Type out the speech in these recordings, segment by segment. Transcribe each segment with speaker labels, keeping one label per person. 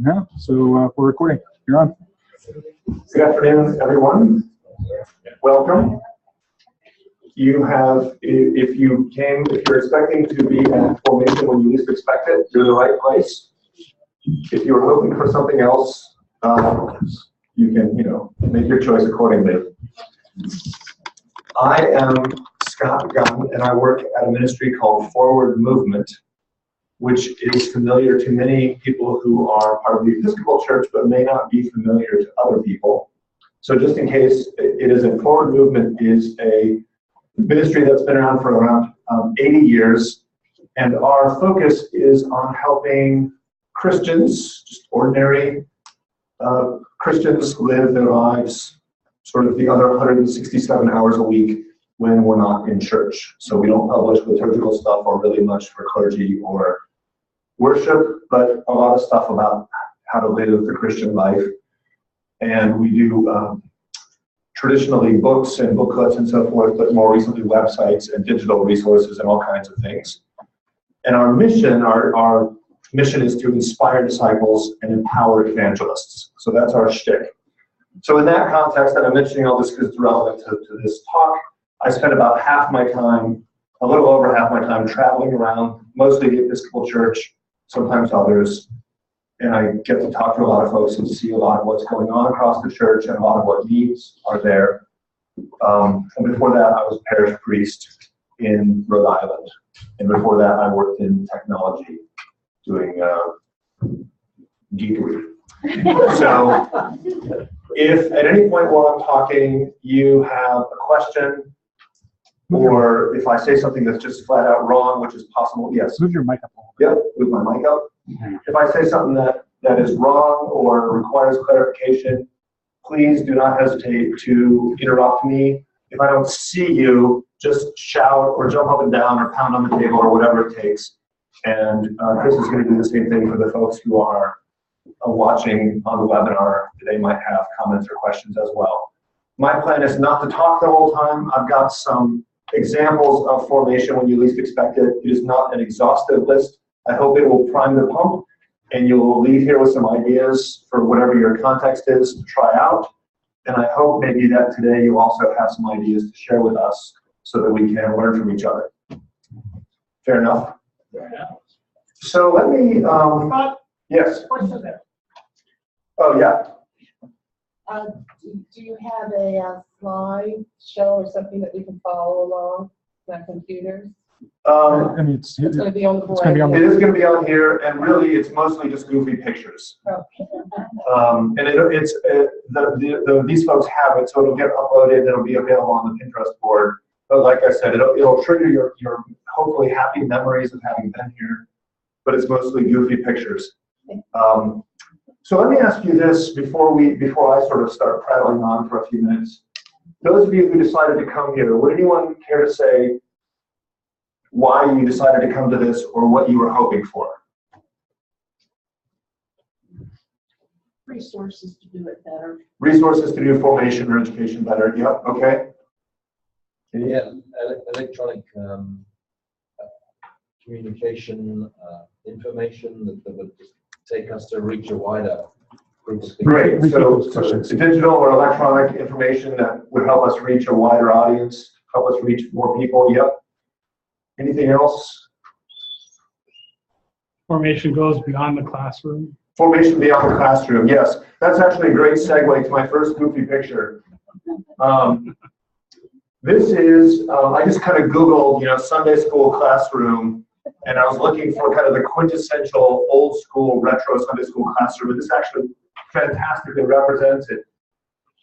Speaker 1: No, so we're recording. You're on.
Speaker 2: Good afternoon, everyone. Welcome. You have, if you're expecting to be at formation when you least expect it, you're in the right place. If you're hoping for something else, you can, make your choice accordingly. I am Scott Gunn, and I work at a ministry called Forward Movement, which is familiar to many people who are part of the Episcopal Church, but may not be familiar to other people. So just in case it isn't, Forward Movement is a ministry that's been around for around 80 years, and our focus is on helping Christians, just ordinary Christians, live their lives sort of the other 167 hours a week when we're not in church. So we don't publish liturgical stuff or really much for clergy or worship, but a lot of stuff about how to live the Christian life. And we do traditionally books and booklets and so forth, but more recently websites and digital resources and all kinds of things. And our mission is to inspire disciples and empower evangelists. So that's our shtick. So in that context, and I'm mentioning all this because it's relevant to this talk, I spend about half my time, a little over half my time, traveling around, mostly the Episcopal Church, sometimes others, and I get to talk to a lot of folks and see a lot of what's going on across the church and a lot of what needs are there. And before that, I was parish priest in Rhode Island. And before that, I worked in technology doing geekery. So if at any point while I'm talking, you have a question, or if I say something that's just flat out wrong, which is possible, yes.
Speaker 1: Move your mic up a little bit.
Speaker 2: Yep, move my mic up. If I say something that is wrong or requires clarification, please do not hesitate to interrupt me. If I don't see you, just shout or jump up and down or pound on the table or whatever it takes. And Chris is going to do the same thing for the folks who are watching on the webinar. They might have comments or questions as well. My plan is not to talk the whole time. I've got some examples of formation when you least expect it. It is not an exhaustive list. I hope it will prime the pump and you'll leave here with some ideas for whatever your context is to try out. And I hope maybe that today you also have some ideas to share with us so that we can learn from each other. Fair enough?
Speaker 3: Yeah.
Speaker 2: So let me, yes.
Speaker 3: Question there.
Speaker 2: Oh, yeah.
Speaker 4: Do you have a slide show or something that we can follow along on our computers?
Speaker 1: I mean, it's
Speaker 4: It's going to be on the board.
Speaker 2: It is going to be on here, and really it's mostly just goofy pictures.
Speaker 4: Okay.
Speaker 2: And these folks have it, so it'll get uploaded, it'll be available on the Pinterest board. But like I said, it'll trigger your hopefully happy memories of having been here, but it's mostly goofy pictures. So let me ask you this before I sort of start prattling on for a few minutes. Those of you who decided to come here, would anyone care to say why you decided to come to this or what you were hoping for?
Speaker 4: Resources to do it better.
Speaker 2: Resources to do formation or education better. Yep. Okay.
Speaker 5: Yeah, electronic communication, information that would take us to reach a wider group of people.
Speaker 2: Great. So digital or electronic information that would help us reach a wider audience, help us reach more people. Yep. Anything else?
Speaker 3: Formation goes beyond the classroom.
Speaker 2: Formation beyond the classroom. Yes. That's actually a great segue to my first goofy picture. This is, I just kind of Googled, Sunday school classroom, and I was looking for kind of the quintessential old school retro Sunday school classroom, and this actually fantastically represents it.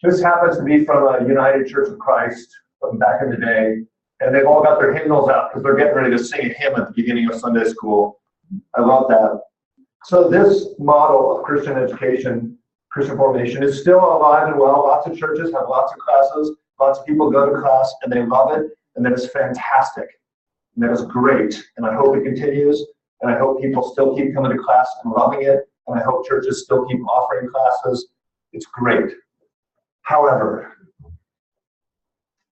Speaker 2: This happens to be from a United Church of Christ from back in the day, and they've all got their hymnals out because they're getting ready to sing a hymn at the beginning of Sunday school. I love that. So this model of Christian education, Christian formation is still alive and well. Lots of churches have lots of classes. Lots of people go to class and they love it, and that is fantastic. And that is great. And I hope it continues. And I hope people still keep coming to class and loving it. And I hope churches still keep offering classes. It's great. However,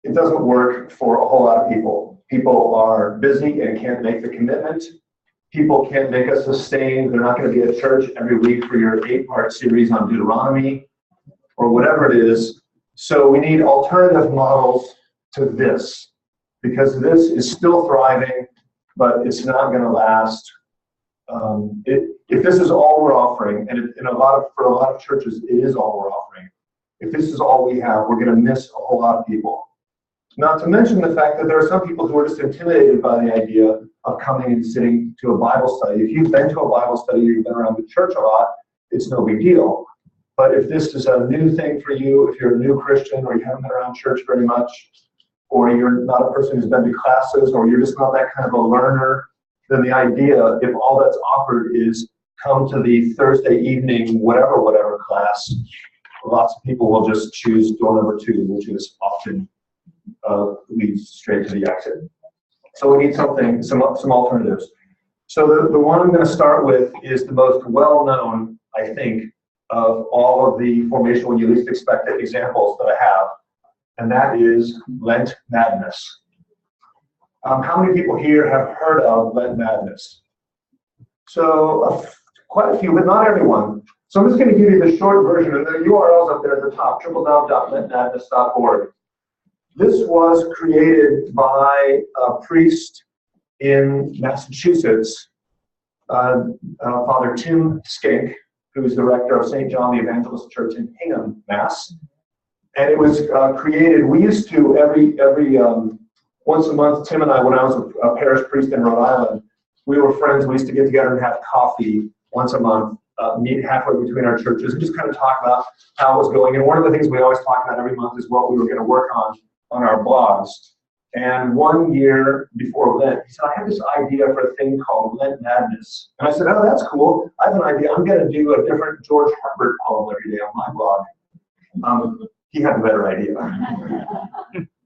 Speaker 2: it doesn't work for a whole lot of people. People are busy and can't make the commitment. people can't make us sustain. They're not going to be at church every week for your 8-part series on Deuteronomy or whatever it is. So we need alternative models to this, because this is still thriving, but it's not going to last. If this is all we're offering, and for a lot of churches, it is all we're offering. If this is all we have, we're going to miss a whole lot of people. Not to mention the fact that there are some people who are just intimidated by the idea of coming and sitting to a Bible study. If you've been to a Bible study or you've been around the church a lot, it's no big deal. But if this is a new thing for you, if you're a new Christian or you haven't been around church very much, or you're not a person who's been to classes, or you're just not that kind of a learner, then the idea, if all that's offered is come to the Thursday evening whatever class, lots of people will just choose door number 2, which is often leads straight to the exit. So we need some alternatives. So the one I'm going to start with is the most well-known, I think, of all of the formation when you least expect it examples that I have, and that is Lent Madness. How many people here have heard of Lent Madness? So quite a few, but not everyone. So I'm just going to give you the short version, and the URL's up there at the top, www.lentmadness.org. This was created by a priest in Massachusetts, Father Tim Skink, who's the rector of St. John the Evangelist Church in Hingham, Mass. And it was created, we used to every once a month, Tim and I, when I was a parish priest in Rhode Island, we were friends. We used to get together and have coffee once a month, meet halfway between our churches, and just kind of talk about how it was going. And one of the things we always talk about every month is what we were going to work on our blogs. And one year before Lent, he said, I have this idea for a thing called Lent Madness. And I said, oh, that's cool. I have an idea. I'm going to do a different George Herbert poem every day on my blog. He had a better idea.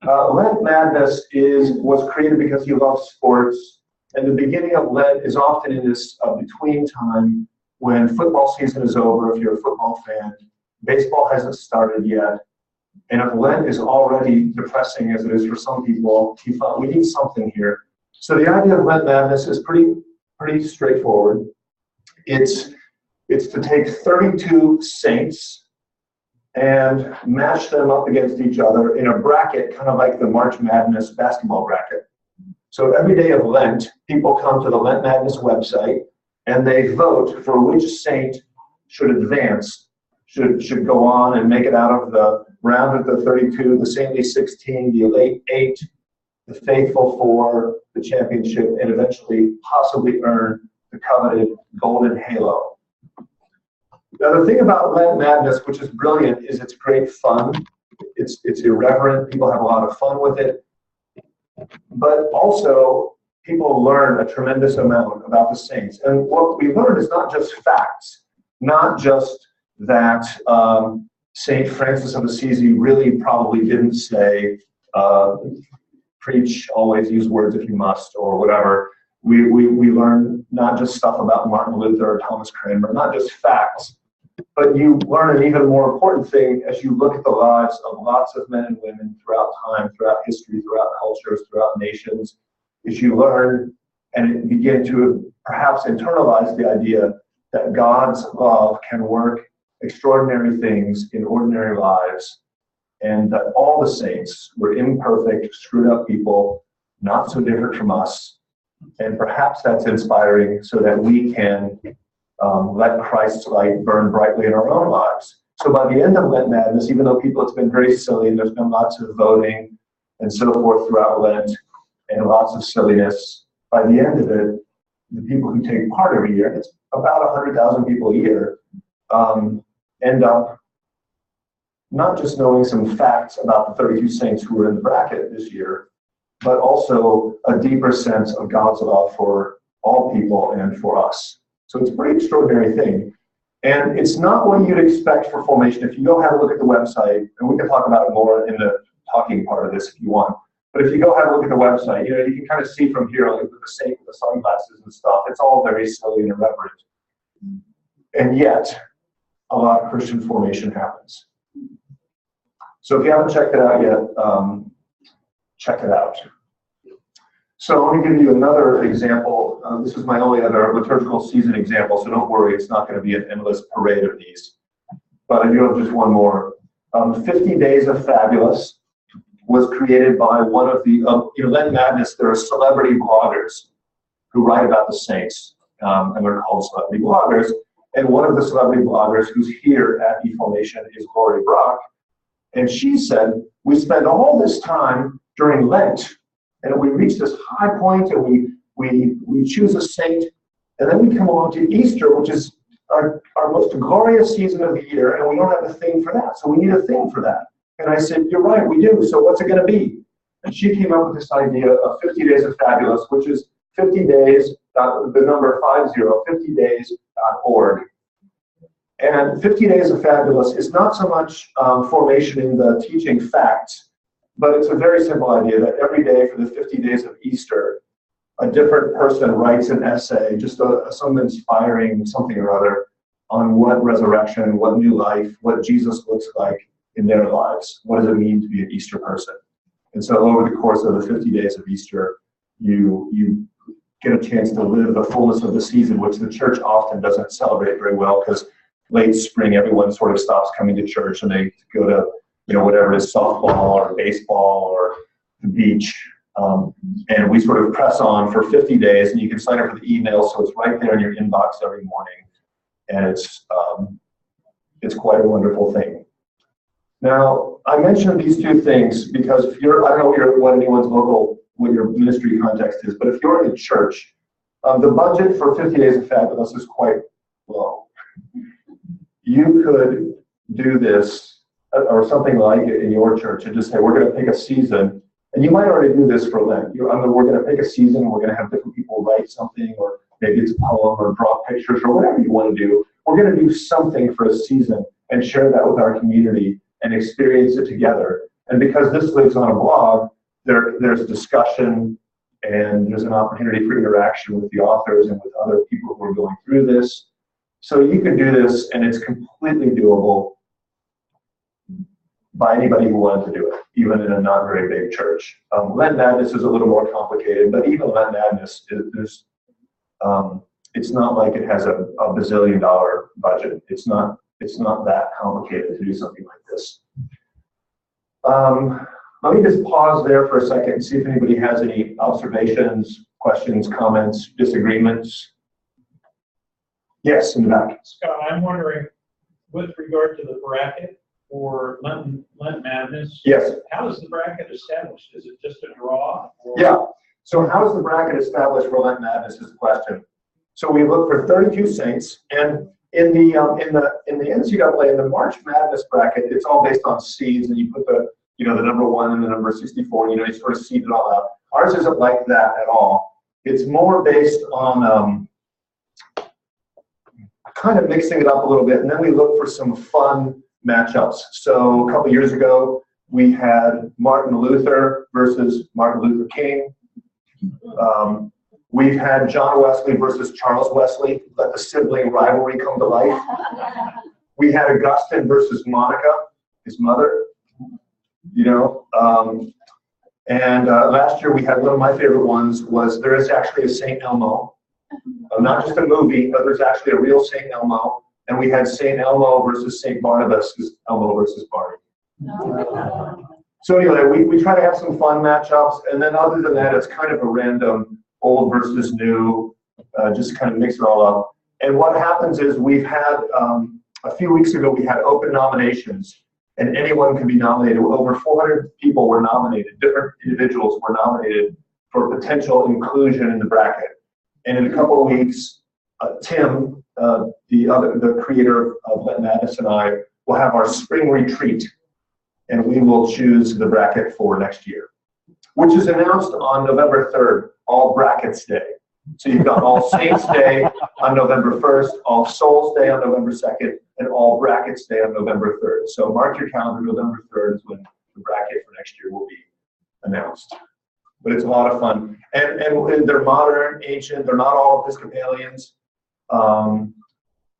Speaker 2: Lent Madness was created because he loves sports. And the beginning of Lent is often in this between time when football season is over, if you're a football fan. Baseball hasn't started yet. And if Lent is already depressing as it is for some people, he thought we need something here. So the idea of Lent Madness is pretty straightforward. It's to take 32 saints and match them up against each other in a bracket, kind of like the March Madness basketball bracket. So every day of Lent, people come to the Lent Madness website and they vote for which saint should advance, should go on and make it out of the round of the 32, the saintly 16, the elite 8, the faithful 4, the championship, and eventually possibly earn the coveted golden halo. Now the thing about Lent Madness, which is brilliant, is it's great fun. It's irreverent. People have a lot of fun with it. But also, people learn a tremendous amount about the saints. And what we learn is not just facts, not just that St. Francis of Assisi really probably didn't say, preach, always use words if you must, or whatever. We learn not just stuff about Martin Luther or Thomas Cranmer, not just facts, but you learn an even more important thing as you look at the lives of lots of men and women throughout time, throughout history, throughout cultures, throughout nations, is you learn and begin to perhaps internalize the idea that God's love can work extraordinary things in ordinary lives, and that all the saints were imperfect, screwed up people, not so different from us. And perhaps that's inspiring so that we can let Christ's light burn brightly in our own lives. So by the end of Lent Madness, even though it's been very silly and there's been lots of voting and so forth throughout Lent and lots of silliness, by the end of it, the people who take part every year, it's about 100,000 people a year, end up not just knowing some facts about the 32 saints who were in the bracket this year, but also a deeper sense of God's love for all people and for us. So it's a pretty extraordinary thing. And it's not what you'd expect for formation. If you go have a look at the website, and we can talk about it more in the talking part of this if you want, but if you go have a look at the website, you can kind of see from here, like with the saint with the sunglasses and stuff, it's all very silly and irreverent. And yet, a lot of Christian formation happens. So if you haven't checked it out yet, check it out. So let me give you another example. This is my only other liturgical season example, so don't worry, it's not going to be an endless parade of these. But I do have just one more. 50 Days of Fabulous was created by one of the, Lent Madness, there are celebrity bloggers who write about the saints, and they're called celebrity bloggers. And one of the celebrity bloggers who's here at eFormation is Lori Brock. And she said, we spend all this time during Lent, and we reach this high point, and we choose a saint, and then we come along to Easter, which is our most glorious season of the year, and we don't have a thing for that. So we need a thing for that. And I said, you're right, we do. So what's it going to be? And she came up with this idea of 50 Days of Fabulous, which is 50 days, the number 50, 50days.org. And 50 Days of Fabulous is not so much formation in the teaching facts, but it's a very simple idea that every day for the 50 days of Easter, a different person writes an essay, just some inspiring something or other on what resurrection, what new life, what Jesus looks like in their lives. What does it mean to be an Easter person? And so over the course of the 50 days of Easter, you get a chance to live the fullness of the season, which the church often doesn't celebrate very well because late spring, everyone sort of stops coming to church and they go to, whatever it is, softball or baseball or the beach. And we sort of press on for 50 days, and you can sign up for the email, so it's right there in your inbox every morning. And it's quite a wonderful thing. Now, I mentioned these two things because if you're, I don't know what anyone's what your ministry context is, but if you're in a church, the budget for 50 Days of Fabulous is quite low. You could do this or something like it in your church and just say, we're going to pick a season, and you might already do this for Lent. We're going to pick a season, we're going to have different people write something, or maybe it's a poem or draw pictures or whatever you want to do. We're going to do something for a season and share that with our community and experience it together. And because this lives on a blog, there's discussion and there's an opportunity for interaction with the authors and with other people who are going through this. So you can do this, and it's completely doable by anybody who wanted to do it, even in a not very big church. Lent Madness is a little more complicated, but even Lent Madness, it's not like it has a bazillion-dollar budget. It's not that complicated to do something like this. Let me just pause there for a second and see if anybody has any observations, questions, comments, disagreements. Yes, in the back.
Speaker 6: Scott, I'm wondering, with regard to the bracket for Lent Madness,
Speaker 2: Yes.
Speaker 6: how is the bracket established? Is it just a draw? Or?
Speaker 2: Yeah. So how is the bracket established for Lent Madness is the question. So we look for 32 saints, and in the NCAA, in the March Madness bracket, it's all based on seeds, and you put the number 1 and the number 64, you sort of seed it all out. Ours isn't like that at all. It's more based on kind of mixing it up a little bit, and then we look for some fun matchups. So a couple years ago, we had Martin Luther versus Martin Luther King. We've had John Wesley versus Charles Wesley. Let the sibling rivalry come to life. We had Augustine versus Monica, his mother. And last year we had one of my favorite ones was there is actually a St. Elmo. Not just a movie, but there's actually a real St. Elmo. And we had St. Elmo versus St. Barnabas, who's Elmo versus Barney. So anyway, we try to have some fun matchups. And then other than that, it's kind of a random old versus new, just kind of mix it all up. And what happens is we've had, a few weeks ago, we had open nominations. And anyone can be nominated. Over 400 people were nominated. Different individuals were nominated for potential inclusion in the bracket. And in a couple of weeks, Tim, the creator of Lent Madness, and I will have our spring retreat, and we will choose the bracket for next year, which is announced on November 3rd, All Brackets Day. So you've got All Saints Day on November 1st, All Souls Day on November 2nd, and All Brackets Day on November 3rd. So mark your calendar, November 3rd is when the bracket for next year will be announced. But it's a lot of fun. And they're modern, ancient, they're not all Episcopalians.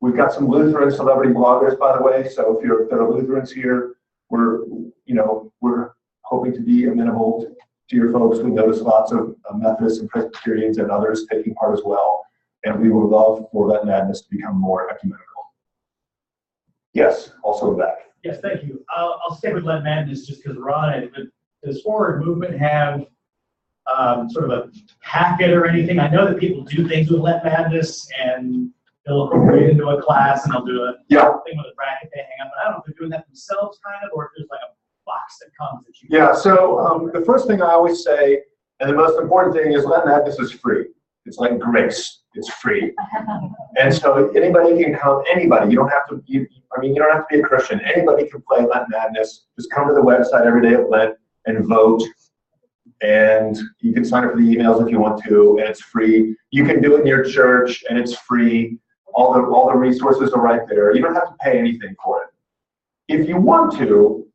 Speaker 2: We've got some Lutheran celebrity bloggers, by the way, so if there are Lutherans here, we're hoping to be amenable dear folks, we notice lots of Methodists and Presbyterians and others taking part as well. And we would love for Lent Madness to become more ecumenical. Yes, also back.
Speaker 7: Yes, thank you. I'll stick with Lent Madness just because we're on it. But does Forward Movement have sort of a packet or anything? I know that people do things with Lent Madness and they'll incorporate it into a class and they'll do a thing with a bracket they hang up. But I don't know if they're doing that themselves kind of, or if there's like a box that comes that you
Speaker 2: Yeah, so the first thing I always say, and the most important thing is Lent Madness is free. It's like grace. It's free. And so anybody can come, anybody. You don't have to, you don't have to be a Christian. Anybody can play Lent Madness. Just come to the website every day of Lent and vote. And you can sign up for the emails if you want to, and it's free. You can do it in your church, and it's free. All the resources are right there. You don't have to pay anything for it. If you want to,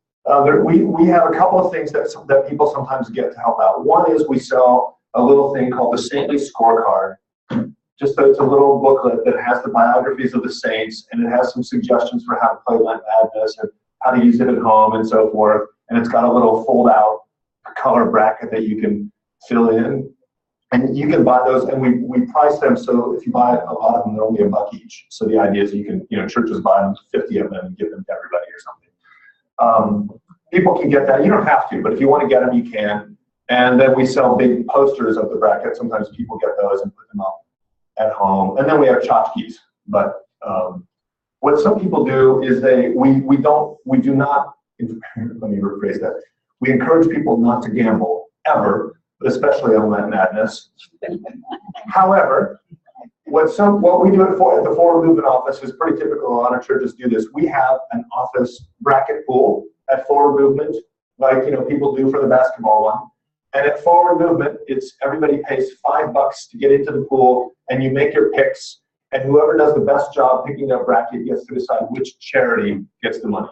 Speaker 2: we have a couple of things that people sometimes get to help out. One is we sell a little thing called the Saintly Scorecard. It's a little booklet that has the biographies of the saints, and it has some suggestions for how to play Lent Madness and how to use it at home and so forth. And it's got a little fold-out color bracket that you can fill in. And you can buy those, and we price them so if you buy a lot of them, they're only $1 each. So the idea is you can, churches buy them, 50 of them, and give them to everybody or something. People can get that. You don't have to, but if you want to get them, you can. And then we sell big posters of the bracket. Sometimes people get those and put them up at home. And then we have tchotchkes. But what some people do is we do not, let me rephrase that. We encourage people not to gamble ever, but especially on Lent Madness. However, what we do at the Forward Movement office is pretty typical. A lot of churches do this. We have an office bracket pool at Forward Movement, like people do for the basketball one. And at Forward Movement, everybody pays $5 to get into the pool, and you make your picks, and whoever does the best job picking their bracket gets to decide which charity gets the money.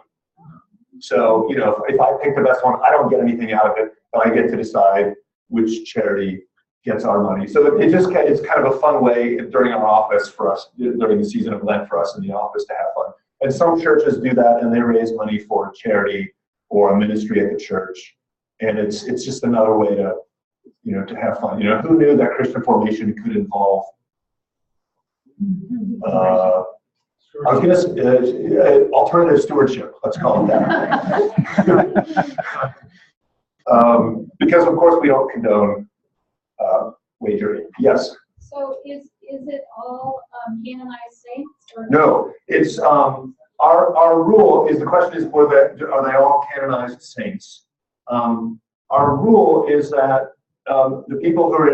Speaker 2: So, if I pick the best one, I don't get anything out of it, but I get to decide which charity gets our money. So it's kind of a fun way during our office for us, during the season of Lent for us in the office to have fun. And some churches do that, and they raise money for a charity or a ministry at the church. And it's just another way to, to have fun. Who knew that Christian formation could involve I was going to say alternative stewardship, let's call it that. Because of course we don't condone wagering. Yes?
Speaker 8: So is it all canonized saints? Or
Speaker 2: No, it's our rule is, the question is, are they all canonized saints? Our rule is that the people who are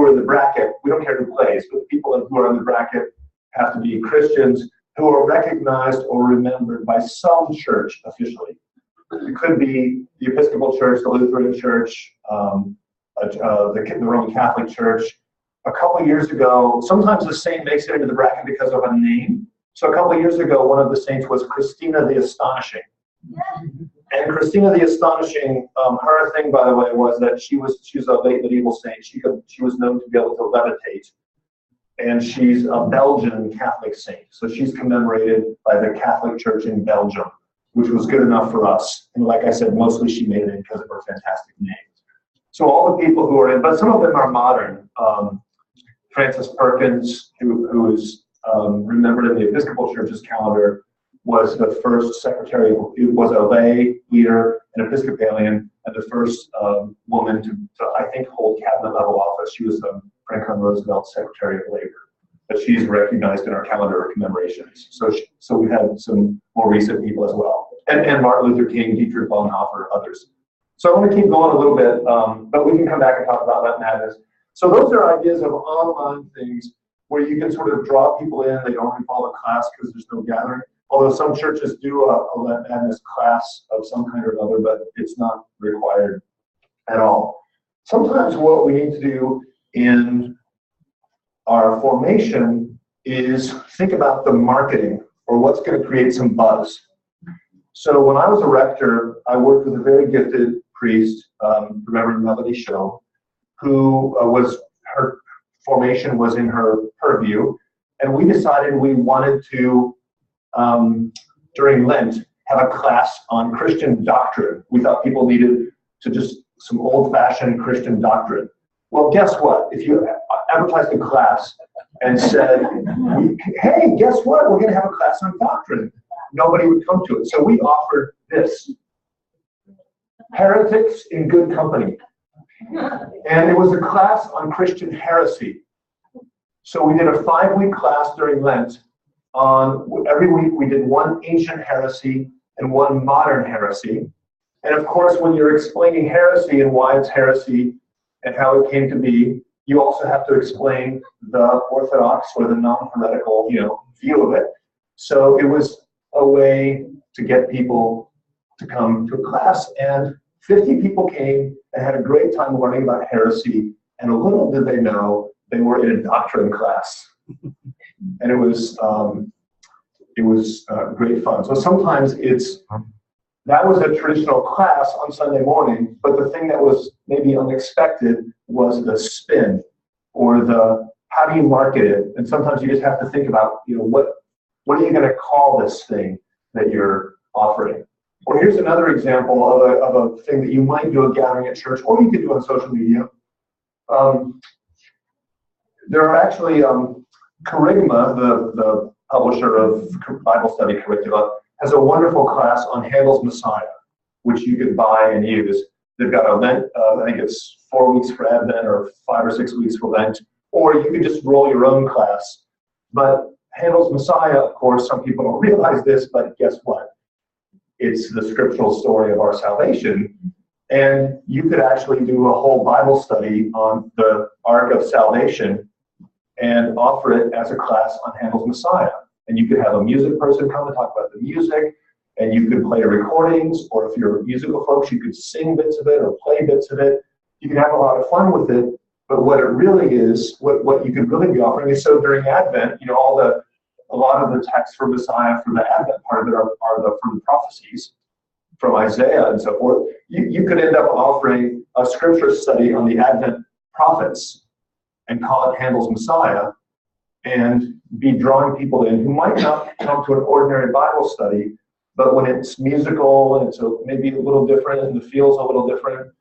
Speaker 2: in the bracket, we don't care who plays, but the people who are in the bracket have to be Christians who are recognized or remembered by some church officially. It could be the Episcopal Church, the Lutheran Church, the Roman Catholic Church. A couple of years ago, sometimes the saint makes it into the bracket because of a name. So a couple of years ago, one of the saints was Christina the Astonishing. And Christina the Astonishing, her thing, by the way, was that she was a late medieval saint. She was known to be able to levitate. And she's a Belgian Catholic saint. So she's commemorated by the Catholic Church in Belgium, which was good enough for us. And like I said, mostly she made it in because of her fantastic name. So all the people who are in, but some of them are modern. Francis Perkins, who is remembered in the Episcopal Church's calendar, was the first secretary, was a lay leader, an Episcopalian, and the first woman to, I think, hold cabinet level office. She was Franklin Roosevelt's Secretary of Labor, but she's recognized in our calendar of commemorations. So we've had some more recent people as well, and Martin Luther King, Dietrich Bonhoeffer, others. So I want to keep going a little bit, but we can come back and talk about Lent Madness. So those are ideas of online things where you can sort of draw people in. They don't involve a class because there's no gathering. Although some churches do a Lent Madness class of some kind or another, but it's not required at all. Sometimes what we need to do in our formation is think about the marketing or what's going to create some buzz. So when I was a rector, I worked with a very gifted priest, Reverend Melody Show, who her formation was in her purview, and we decided we wanted to, during Lent, have a class on Christian doctrine. We thought people needed to just some old-fashioned Christian doctrine. Well, guess what? If you advertised a class and said, hey, guess what? We're going to have a class on doctrine, nobody would come to it. So we offered this, Heretics in Good Company. And it was a class on Christian heresy. So we did a 5-week class during Lent. Every week we did one ancient heresy and one modern heresy. And of course, when you're explaining heresy and why it's heresy and how it came to be, you also have to explain the orthodox or the non-heretical, view of it. So it was a way to get people to come to a class, and 50 people came and had a great time learning about heresy, and a little did they know they were in a doctrine class. And it was great fun. So sometimes that was a traditional class on Sunday morning, but the thing that was maybe unexpected was the spin or how do you market it? And sometimes you just have to think about, what are you going to call this thing that you're offering? Or here's another example of a thing that you might do a gathering at church, or you could do on social media. There are actually, Kerygma, the publisher of Bible study curricula, has a wonderful class on Handel's Messiah, which you could buy and use. They've got a Lent, I think it's 4 weeks for Advent or 5 or 6 weeks for Lent, or you could just roll your own class. But Handel's Messiah, of course, some people don't realize this, but guess what? It's the scriptural story of our salvation. And you could actually do a whole Bible study on the arc of salvation and offer it as a class on Handel's Messiah. And you could have a music person come and talk about the music, and you could play recordings, or if you're musical folks, you could sing bits of it or play bits of it. You can have a lot of fun with it, but what it really is, what you could really be offering is, so during Advent, a lot of the texts for Messiah for the Advent part of it are from the prophecies from Isaiah and so forth. You could end up offering a scripture study on the Advent prophets and call it Handel's Messiah, and be drawing people in who might not come to an ordinary Bible study, but when it's musical and it's maybe a little different and the feel's a little different,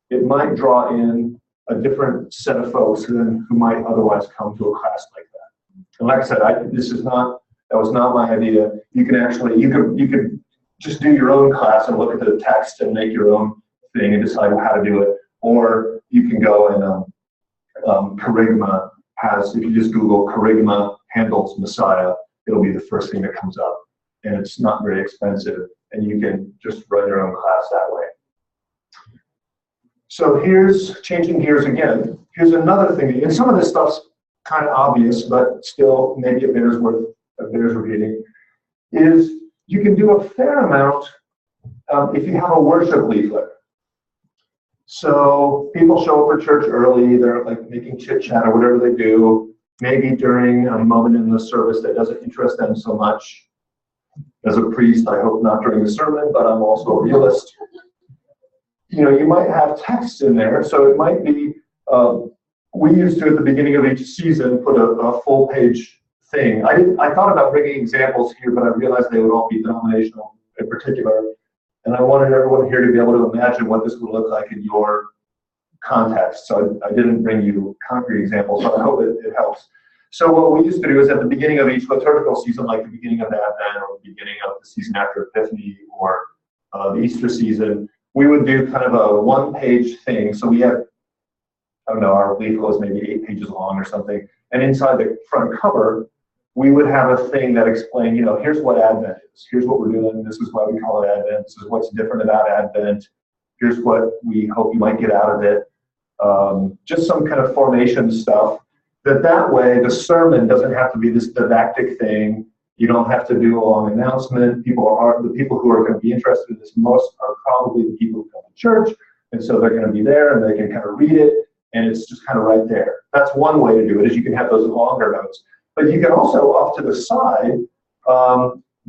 Speaker 2: it might draw in a different set of folks who might otherwise come to a class like that. And like I said, that was not my idea. You could just do your own class and look at the text and make your own thing and decide how to do it. Or you can go and Kerygma has, if you just Google Kerygma Handel's Messiah, it'll be the first thing that comes up. And it's not very expensive, and you can just run your own class that way. So here's, changing gears again, here's another thing, and some of this stuff's kind of obvious, but still maybe it bears repeating, is you can do a fair amount if you have a worship leaflet. So people show up for church early, they're like making chit chat or whatever they do, maybe during a moment in the service that doesn't interest them so much. As a priest, I hope not during the sermon, but I'm also a realist. You might have text in there, so it might be, we used to at the beginning of each season put a full page thing. I thought about bringing examples here, but I realized they would all be denominational in particular. And I wanted everyone here to be able to imagine what this would look like in your context. So I didn't bring you concrete examples, but I hope it helps. So what we used to do is at the beginning of each liturgical season, like the beginning of the Advent or the beginning of the season after Epiphany or the Easter season, we would do kind of a one-page thing. So we had, I don't know, our leaflet was maybe 8 pages long or something. And inside the front cover, we would have a thing that explained, here's what Advent is. Here's what we're doing. This is why we call it Advent. This is what's different about Advent. Here's what we hope you might get out of it. Just some kind of formation stuff. That way, the sermon doesn't have to be this didactic thing. You don't have to do a long announcement. The people who are going to be interested in this most are probably the people who come to church. And so they're going to be there and they can kind of read it. And it's just kind of right there. That's one way to do it, is you can have those longer notes. But you can also, off to the side,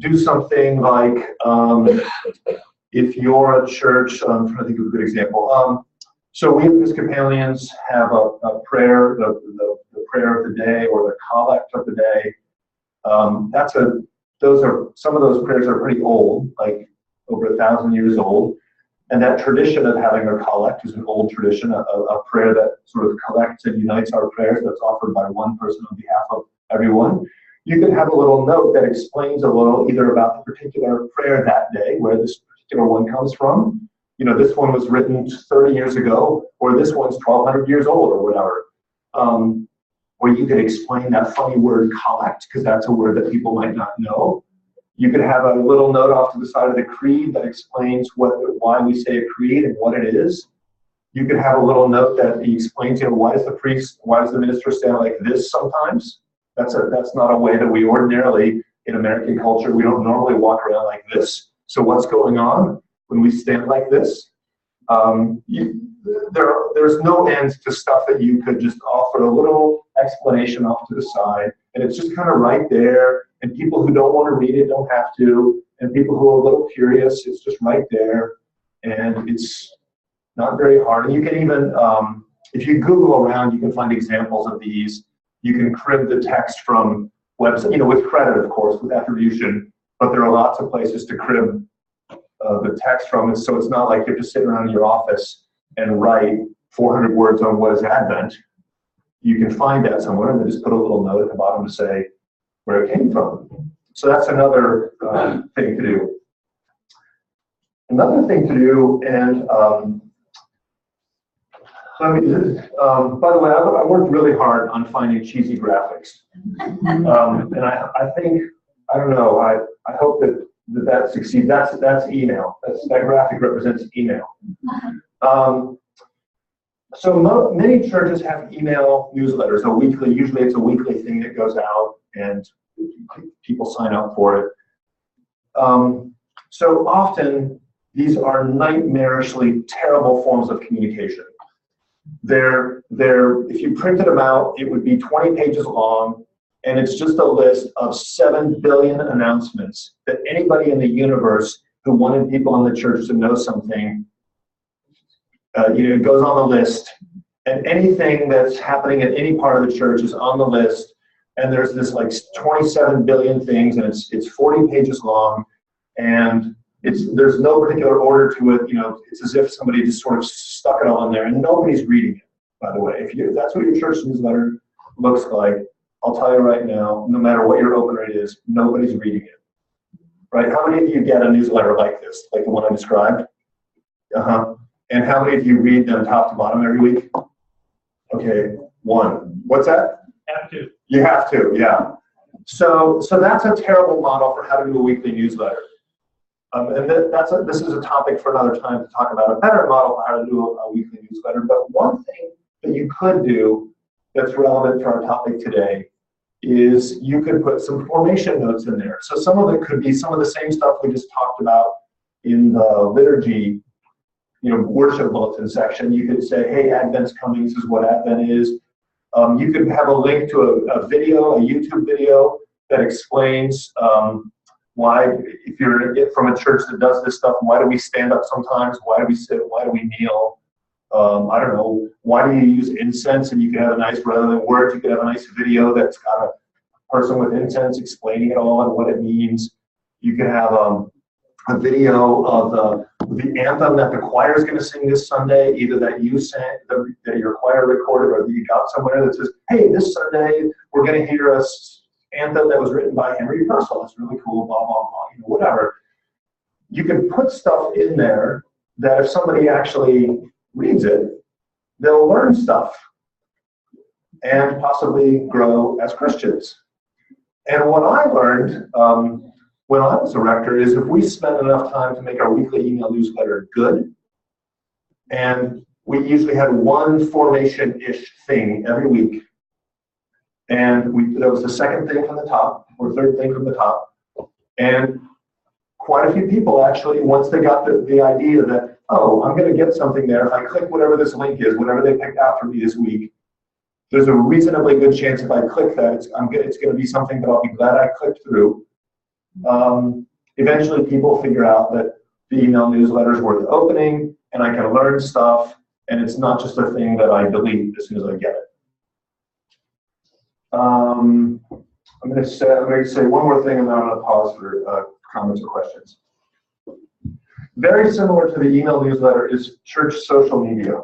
Speaker 2: do something like, if you're a church, I'm trying to think of a good example. So we Episcopalians have a prayer, the prayer of the day or the collect of the day. Some of those prayers are pretty old, like over 1,000 years old. And that tradition of having a collect is an old tradition, a prayer that sort of collects and unites our prayers that's offered by one person on behalf of everyone. You can have a little note that explains a little either about the particular prayer that day, where this particular one comes from. You know, this one was written 30 years ago, or this one's 1,200 years old, or whatever. Or you could explain that funny word collect, because that's a word that people might not know. You could have a little note off to the side of the creed that explains why we say a creed and what it is. You could have a little note that explains, you know, why does the minister stand like this sometimes? That's not a way that we ordinarily, in American culture, we don't normally walk around like this. So what's going on when we stand like this? There's no end to stuff that you could just offer a little explanation off to the side, and it's just kind of right there. And people who don't want to read it don't have to, and people who are a little curious, it's just right there, and it's not very hard. And you can even, if you Google around, you can find examples of these. You can crib the text from websites, you know, with credit, of course, with attribution, but there are lots of places to crib the text from it, so it's not like you're just sitting around in your office and write 400 words on what is Advent. You can find that somewhere and then just put a little note at the bottom to say where it came from. So that's another thing to do. Another thing to do, and by the way, I worked really hard on finding cheesy graphics. And I think, I don't know, I hope that succeeds. That's email. That graphic represents email. So many churches have email newsletters, usually it's a weekly thing that goes out and people sign up for it. So often these are nightmarishly terrible forms of communication. If you printed them out, it would be 20 pages long, and it's just a list of 7 billion announcements that anybody in the universe who wanted people in the church to know something, it goes on the list, and anything that's happening at any part of the church is on the list, and there's this like 27 billion things, and it's 40 pages long, and there's no particular order to it. It's as if somebody just sort of stuck it all in there, and nobody's reading it, by the way. If that's what your church newsletter looks like, I'll tell you right now, no matter what your open rate is, nobody's reading it. Right? How many of you get a newsletter like this, like the one I described? And how many of you read them top to bottom every week? Okay, 1. What's that?
Speaker 6: Have to.
Speaker 2: You have to, yeah. So that's a terrible model for how to do a weekly newsletter. And this is a topic for another time to talk about a better model for how to do a weekly newsletter. But one thing that you could do that's relevant to our topic today is you could put some formation notes in there. So some of it could be some of the same stuff we just talked about in the liturgy, worship bulletin section. You could say, hey, Advent's coming, this is what Advent is. You could have a link to a YouTube video that explains why, if you're from a church that does this stuff, why do we stand up sometimes? Why do we sit? Why do we kneel? I don't know. Why do you use incense? And you can have a nice, rather than words, you can have a nice video that's got a person with incense explaining it all and what it means. You can have a video of the anthem that the choir is going to sing this Sunday, either that you sang, that your choir recorded, or that you got somewhere that says, hey, this Sunday we're going to hear a anthem that was written by Henry Purcell. It's really cool, blah, blah, blah, whatever. You can put stuff in there that if somebody actually reads it, they'll learn stuff and possibly grow as Christians. And what I learned when I was a rector is if we spend enough time to make our weekly email newsletter good, and we usually had one formation-ish thing every week, and that was the second thing from the top, or third thing from the top, and quite a few people actually, once they got the idea that, oh, I'm going to get something there, if I click whatever this link is, whatever they picked out for me this week, there's a reasonably good chance if I click that, it's going to be something that I'll be glad I clicked through. Eventually people figure out that the email newsletter is worth opening, and I can learn stuff, and it's not just a thing that I delete as soon as I get it. I'm going to say one more thing, and then I'm going to pause for comments or questions. Very similar to the email newsletter is church social media.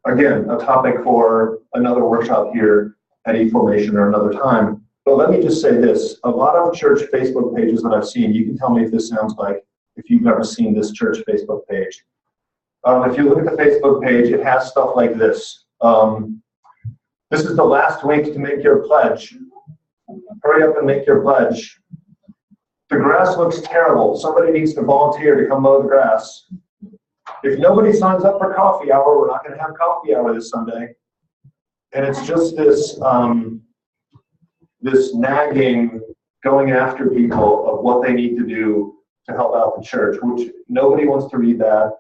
Speaker 2: Again, a topic for another workshop here at eFormation or another time. But let me just say this, a lot of church Facebook pages that I've seen, you can tell me if this sounds like, if you've ever seen this church Facebook page. If you look at the Facebook page, it has stuff like this. This is the last week to make your pledge. Hurry up and make your pledge. The grass looks terrible. Somebody needs to volunteer to come mow the grass. If nobody signs up for coffee hour, we're not going to have coffee hour this Sunday. And it's just this, this nagging, going after people of what they need to do to help out the church, which nobody wants to read that.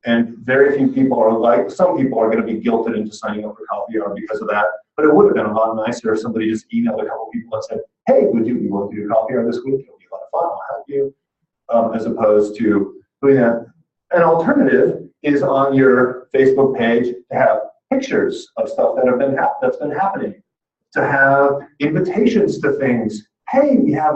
Speaker 2: And very few people are like, some people are going to be guilted into signing up for coffee hour because of that. But it would have been a lot nicer if somebody just emailed a couple people and said, hey, would you be willing to do coffee hour this week? It'll be a lot of fun, I'll help you. As opposed to doing that. An alternative is on your Facebook page to have pictures of stuff that have been that's been happening. To have invitations to things. Hey, we have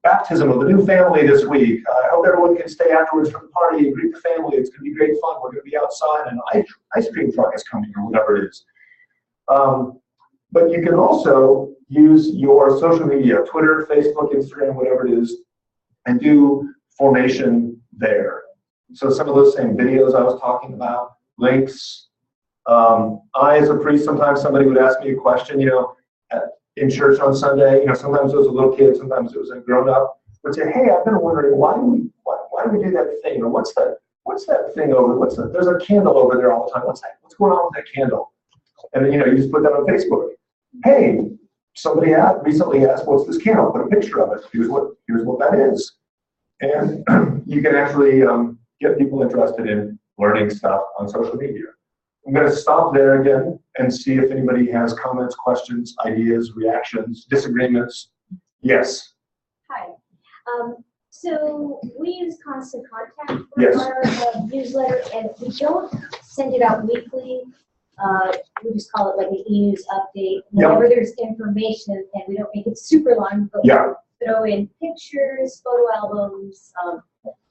Speaker 2: baptism of a new family this week. I hope everyone can stay afterwards for the party and greet the family. It's going to be great fun. We're going to be outside and an ice cream truck is coming or whatever it is. But you can also use your social media, Twitter, Facebook, Instagram, whatever it is, and do formation there. So some of those same videos I was talking about, links. I, as a priest, sometimes somebody would ask me a question, in church on Sunday, sometimes it was a little kid, sometimes it was a grown-up, would say, hey, I've been wondering, why do we do that thing? Or what's that thing over, there's a candle over there all the time. What's going on with that candle? And then, you just put that on Facebook. Hey, somebody recently asked, what's this candle? Put a picture of it. Here's what that is. And you can actually get people interested in learning stuff on social media. I'm going to stop there again and see if anybody has comments, questions, ideas, reactions, disagreements. Yes.
Speaker 9: Hi. So we use Constant Contact for
Speaker 2: Yes.
Speaker 9: our newsletter, and we don't send it out weekly. We just call it like an e-news update. Whenever there's information, and we don't make it super long, but we throw in pictures, photo albums,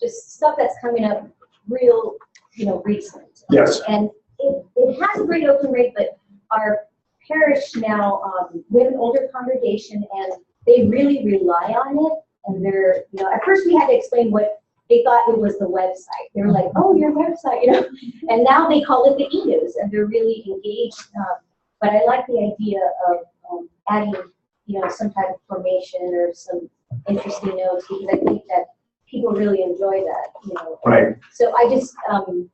Speaker 9: just stuff that's coming up real, recent.
Speaker 2: Yes.
Speaker 9: And it has a great open rate, but our parish now, we have an older congregation, and they really rely on it. And they're, at first we had to explain what they thought it was the website. They were like, oh, your website, and now they call it the e-news, and they're really engaged. But I like the idea of adding, some type of formation or some interesting notes, because I think that people really enjoy that,
Speaker 2: Right.
Speaker 9: So I just,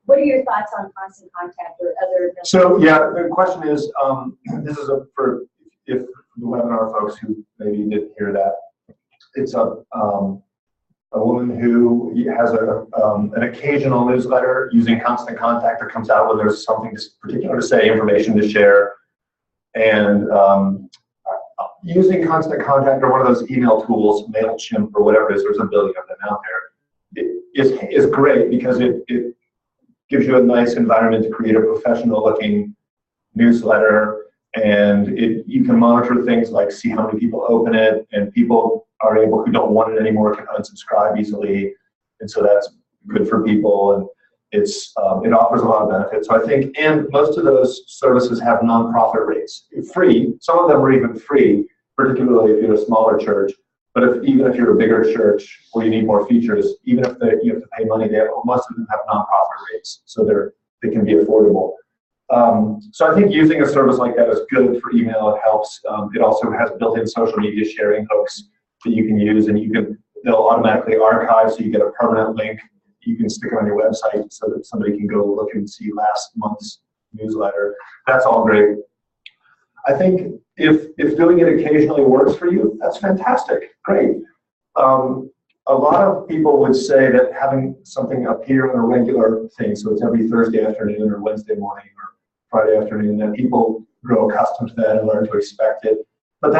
Speaker 9: what are your thoughts on Constant Contact or other?
Speaker 2: So the question is, this is for the webinar folks who maybe didn't hear that. It's a woman who has an occasional newsletter using Constant Contact that comes out when there's something particular to say, information to share, and using Constant Contact or one of those email tools, MailChimp or whatever it is, there's a billion of them out there, is great because it gives you a nice environment to create a professional looking newsletter, and you can monitor things like see how many people open it, and people are able, who don't want it anymore, can unsubscribe easily, and so that's good for people, and it offers a lot of benefits. So I think, and most of those services have nonprofit rates, free. Some of them are even free, particularly if you're a smaller church. But even if you're a bigger church where you need more features, even if you have to pay money, most of them have nonprofit rates, so they can be affordable. So I think using a service like that is good for email. It helps. It also has built-in social media sharing hooks that you can use, and they'll automatically archive, so you get a permanent link. You can stick it on your website so that somebody can go look and see last month's newsletter. That's all great. I think if doing it occasionally works for you, that's fantastic. Great. A lot of people would say that having something appear on a regular thing, so it's every Thursday afternoon or Wednesday morning or Friday afternoon, that people grow accustomed to that and learn to expect it. But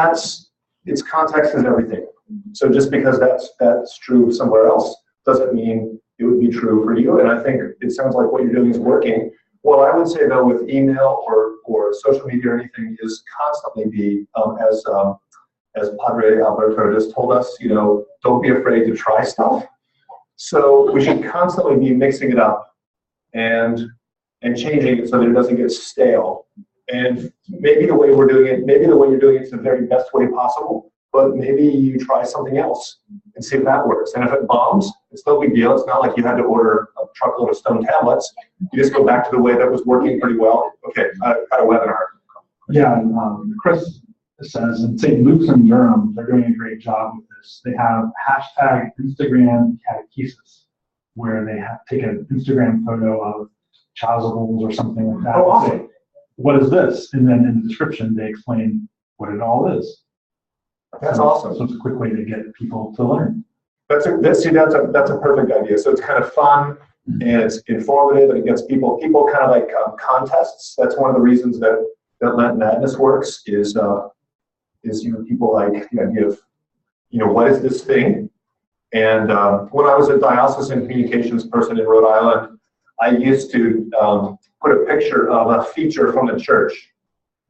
Speaker 2: its context is everything. So just because that's true somewhere else doesn't mean it would be true for you. And I think it sounds like what you're doing is working. What I would say though with email or social media or anything is constantly be, as Padre Alberto just told us, don't be afraid to try stuff. So we should constantly be mixing it up and changing it so that it doesn't get stale. And maybe the way we're doing it, maybe the way you're doing it is the very best way possible, but maybe you try something else and see if that works. And if it bombs, it's no big deal. It's not like you had to order a truckload of stone tablets. You just go back to the way that was working pretty well. Okay, I got a webinar.
Speaker 1: Yeah, and Chris says in St. Luke's in Durham, they're doing a great job with this. They have hashtag Instagram catechesis, where they have taken an Instagram photo of chasubles or something like that.
Speaker 2: Oh, awesome.
Speaker 1: What is this? And then in the description, they explain what it all is.
Speaker 2: That's
Speaker 1: So
Speaker 2: awesome.
Speaker 1: it's a quick way to get people to learn.
Speaker 2: That's a perfect idea. So it's kind of fun and it's informative and it gets people kind of like contests. That's one of the reasons that Lent Madness works is people like the idea of, what is this thing? And when I was a diocesan communications person in Rhode Island, I used to put a picture of a feature from the church.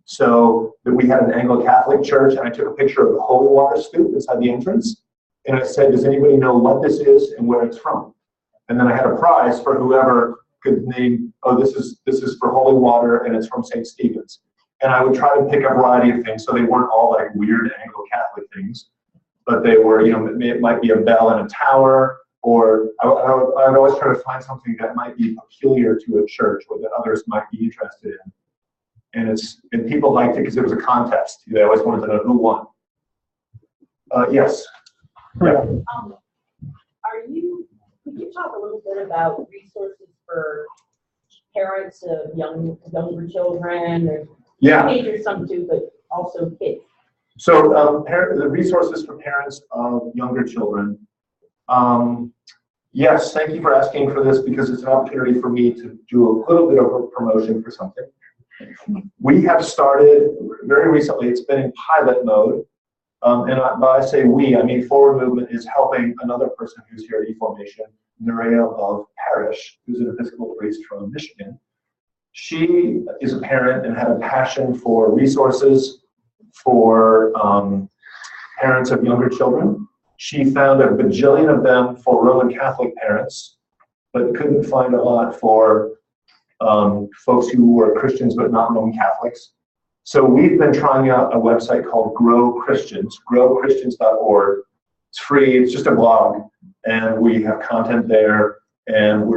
Speaker 2: So that we had an Anglo-Catholic church, and I took a picture of the holy water stoup inside the entrance, and I said, does anybody know what this is and where it's from? And then I had a prize for whoever could name, oh, this is for holy water, and it's from St. Stephen's. And I would try to pick a variety of things, so they weren't all like weird Anglo-Catholic things, but they were, it might be a bell in a tower, or I would always try to find something that might be peculiar to a church or that others might be interested in. And people liked it because it was a contest. They always wanted to know who won. Yes. Yeah.
Speaker 10: Could you talk a little bit about resources for parents of younger children or teenagers, some too, but also kids?
Speaker 2: So the resources for parents of younger children. Yes, thank you for asking for this because it's an opportunity for me to do a little bit of a promotion for something. We have started very recently, it's been in pilot mode, and by I say we, I mean Forward Movement is helping another person who's here at eFormation, Nuria Love Parrish, who's an Episcopal priest from Michigan. She is a parent and had a passion for resources for parents of younger children. She found a bajillion of them for Roman Catholic parents, but couldn't find a lot for folks who were Christians but not Roman Catholics. So we've been trying out a website called Grow Christians, growchristians.org. It's free, it's just a blog, and we have content there, and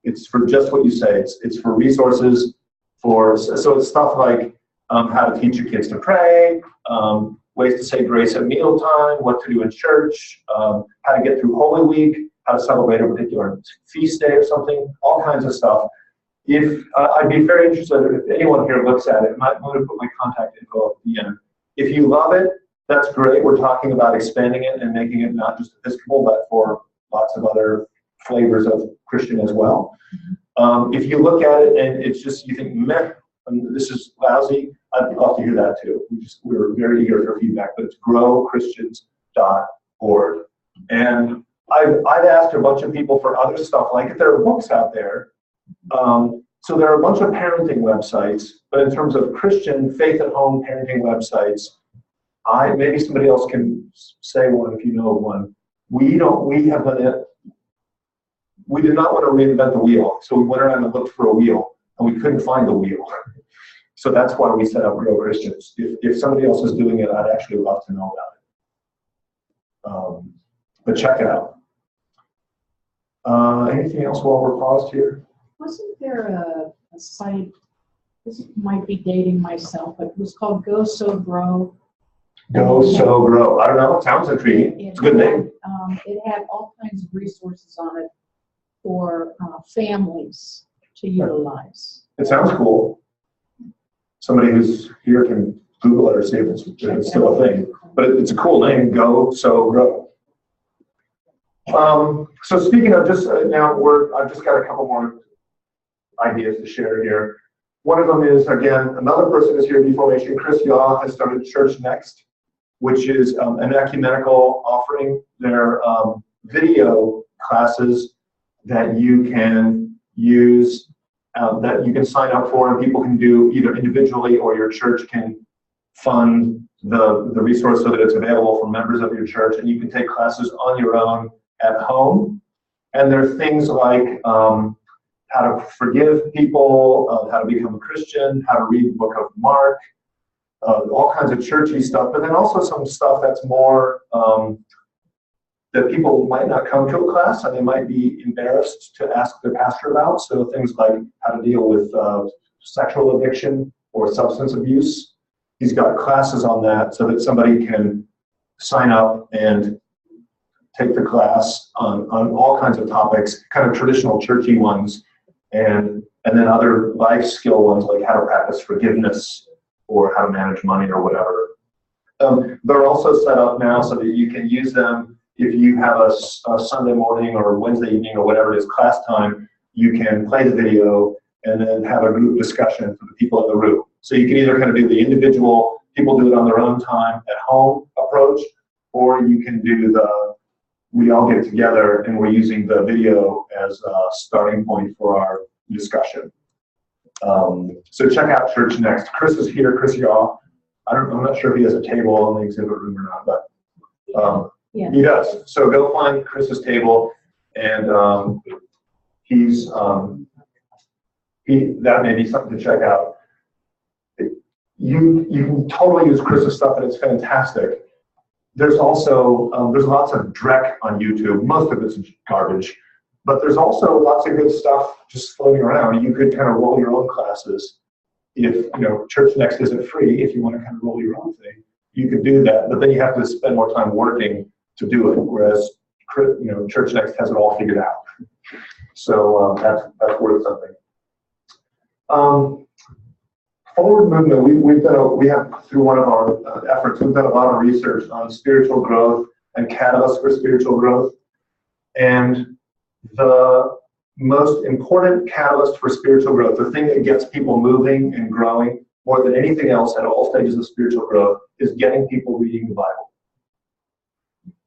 Speaker 2: it's for just what you say. It's for resources, so it's stuff like how to teach your kids to pray, ways to say grace at mealtime, what to do in church, how to get through Holy Week, how to celebrate a particular feast day or something, all kinds of stuff. If I'd be very interested if anyone here looks at it. I'm going to put my contact info at the end. If you love it, that's great. We're talking about expanding it and making it not just Episcopal, but for lots of other flavors of Christian as well. If you look at it and it's just, you think, meh, this is lousy, I'd love to hear that too. We're very eager for feedback, but it's growchristians.org. And I've asked a bunch of people for other stuff, like if there are books out there. So there are a bunch of parenting websites, but in terms of Christian faith-at-home parenting websites, maybe somebody else can say one if you know of one. We did not want to reinvent the wheel, so we went around and looked for a wheel, and we couldn't find the wheel. So that's why we set up Grow Christians. If somebody else is doing it, I'd actually love to know about it. But check it out. Anything else while we're paused here?
Speaker 11: Wasn't there a site, this might be dating myself, but it was called Go So Grow?
Speaker 2: Go So Grow. I don't know. It sounds intriguing. It's a good name.
Speaker 11: It had all kinds of resources on it for families to utilize.
Speaker 2: It sounds cool. Somebody who's here can Google it or see if it's still a thing. But it's a cool name, Go So Grow. So speaking of just now, I've just got a couple more ideas to share here. One of them is, again, another person is here at eFormation. Chris Yaw has started Church Next, which is an ecumenical offering. They're video classes that you can use, that you can sign up for, and people can do either individually or your church can fund the resource so that it's available for members of your church, and you can take classes on your own at home. And there are things like how to forgive people, how to become a Christian, how to read the book of Mark, all kinds of churchy stuff, but then also some stuff that's more that people might not come to a class and they might be embarrassed to ask their pastor about. So things like how to deal with sexual addiction or substance abuse. He's got classes on that so that somebody can sign up and take the class on all kinds of topics, kind of traditional churchy ones, and then other life skill ones like how to practice forgiveness or how to manage money or whatever. They're also set up now so that you can use them if you have a Sunday morning or Wednesday evening or whatever it is class time. You can play the video and then have a group discussion for the people in the room. So you can either kind of do the individual, people do it on their own time at home approach, or you can do the we all get together and we're using the video as a starting point for our discussion. So check out Church Next. Chris is here. Chris Yaw. I'm not sure if he has a table in the exhibit room or not, but
Speaker 11: Yeah.
Speaker 2: he does. So go find Chris's table, and that may be something to check out. You can totally use Chris's stuff, and it's fantastic. There's also there's lots of Drek on YouTube. Most of it's garbage, but there's also lots of good stuff just floating around. You could kind of roll your own classes. If Church Next isn't free, if you want to kind of roll your own thing, you could do that. But then you have to spend more time working to do it. Whereas Church Next has it all figured out. So that's worth something. Forward movement. We have through one of our efforts, we've done a lot of research on spiritual growth and catalysts for spiritual growth. And the most important catalyst for spiritual growth, the thing that gets people moving and growing more than anything else at all stages of spiritual growth, is getting people reading the Bible.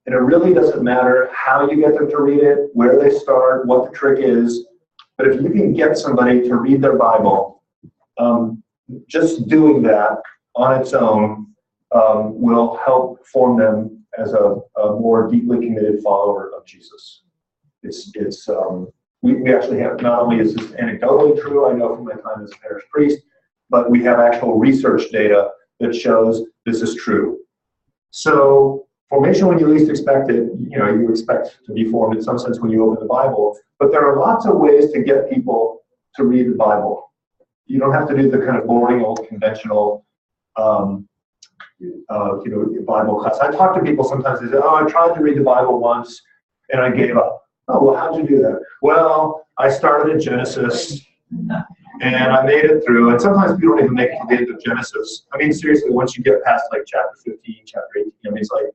Speaker 2: And it really doesn't matter how you get them to read it, where they start, what the trick is, but if you can get somebody to read their Bible, just doing that on its own will help form them as a more deeply committed follower of Jesus. We actually have, not only is this anecdotally true, I know from my time as a parish priest, but we have actual research data that shows this is true. So formation when you least expect it, you expect to be formed in some sense when you open the Bible, but there are lots of ways to get people to read the Bible. You don't have to do the kind of boring old conventional Bible class. I talk to people sometimes, they say, I tried to read the Bible once and I gave up. Oh, well, how'd you do that? Well, I started in Genesis and I made it through. And sometimes people don't even make it to the end of Genesis. I mean, seriously, once you get past like chapter 15, chapter 18, it's like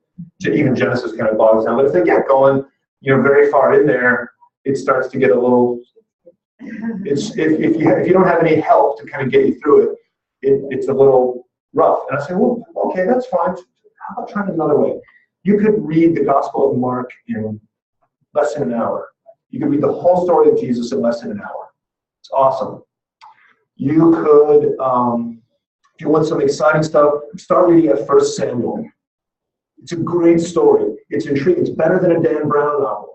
Speaker 2: even Genesis kind of bogs down. But if they get going, very far in there, it starts to get a little. If you don't have any help to kind of get you through it, it's a little rough. And I say, well, okay, that's fine. How about trying another way? You could read the Gospel of Mark in less than an hour. You could read the whole story of Jesus in less than an hour. It's awesome. You could, if you want some exciting stuff, start reading at 1 Samuel. It's a great story. It's intriguing. It's better than a Dan Brown novel.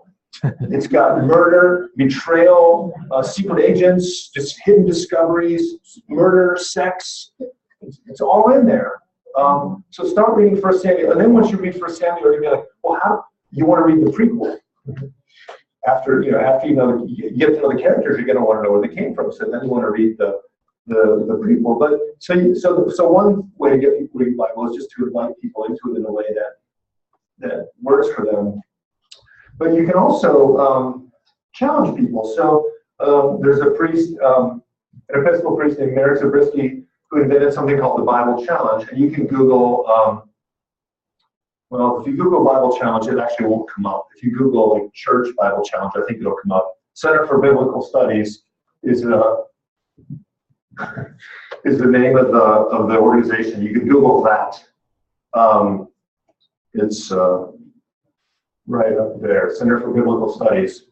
Speaker 2: It's got murder, betrayal, secret agents, just hidden discoveries, murder, sex. It's all in there. So start reading 1 Samuel. And then once you read 1 Samuel, you're going to be like, well, how you want to read the prequel? After you get to know the characters, you're going to want to know where they came from. So then you want to read the prequel. But so one way to get people to read the Bible is just to invite people into it in a way that works for them. But you can also challenge people. So there's a priest, an Episcopal priest named Mary Zabriskie, who invented something called the Bible Challenge. And you can Google. If you Google Bible Challenge, it actually won't come up. If you Google like Church Bible Challenge, I think it'll come up. Center for Biblical Studies is the name of the organization. You can Google that. It's right up there, Center for Biblical Studies.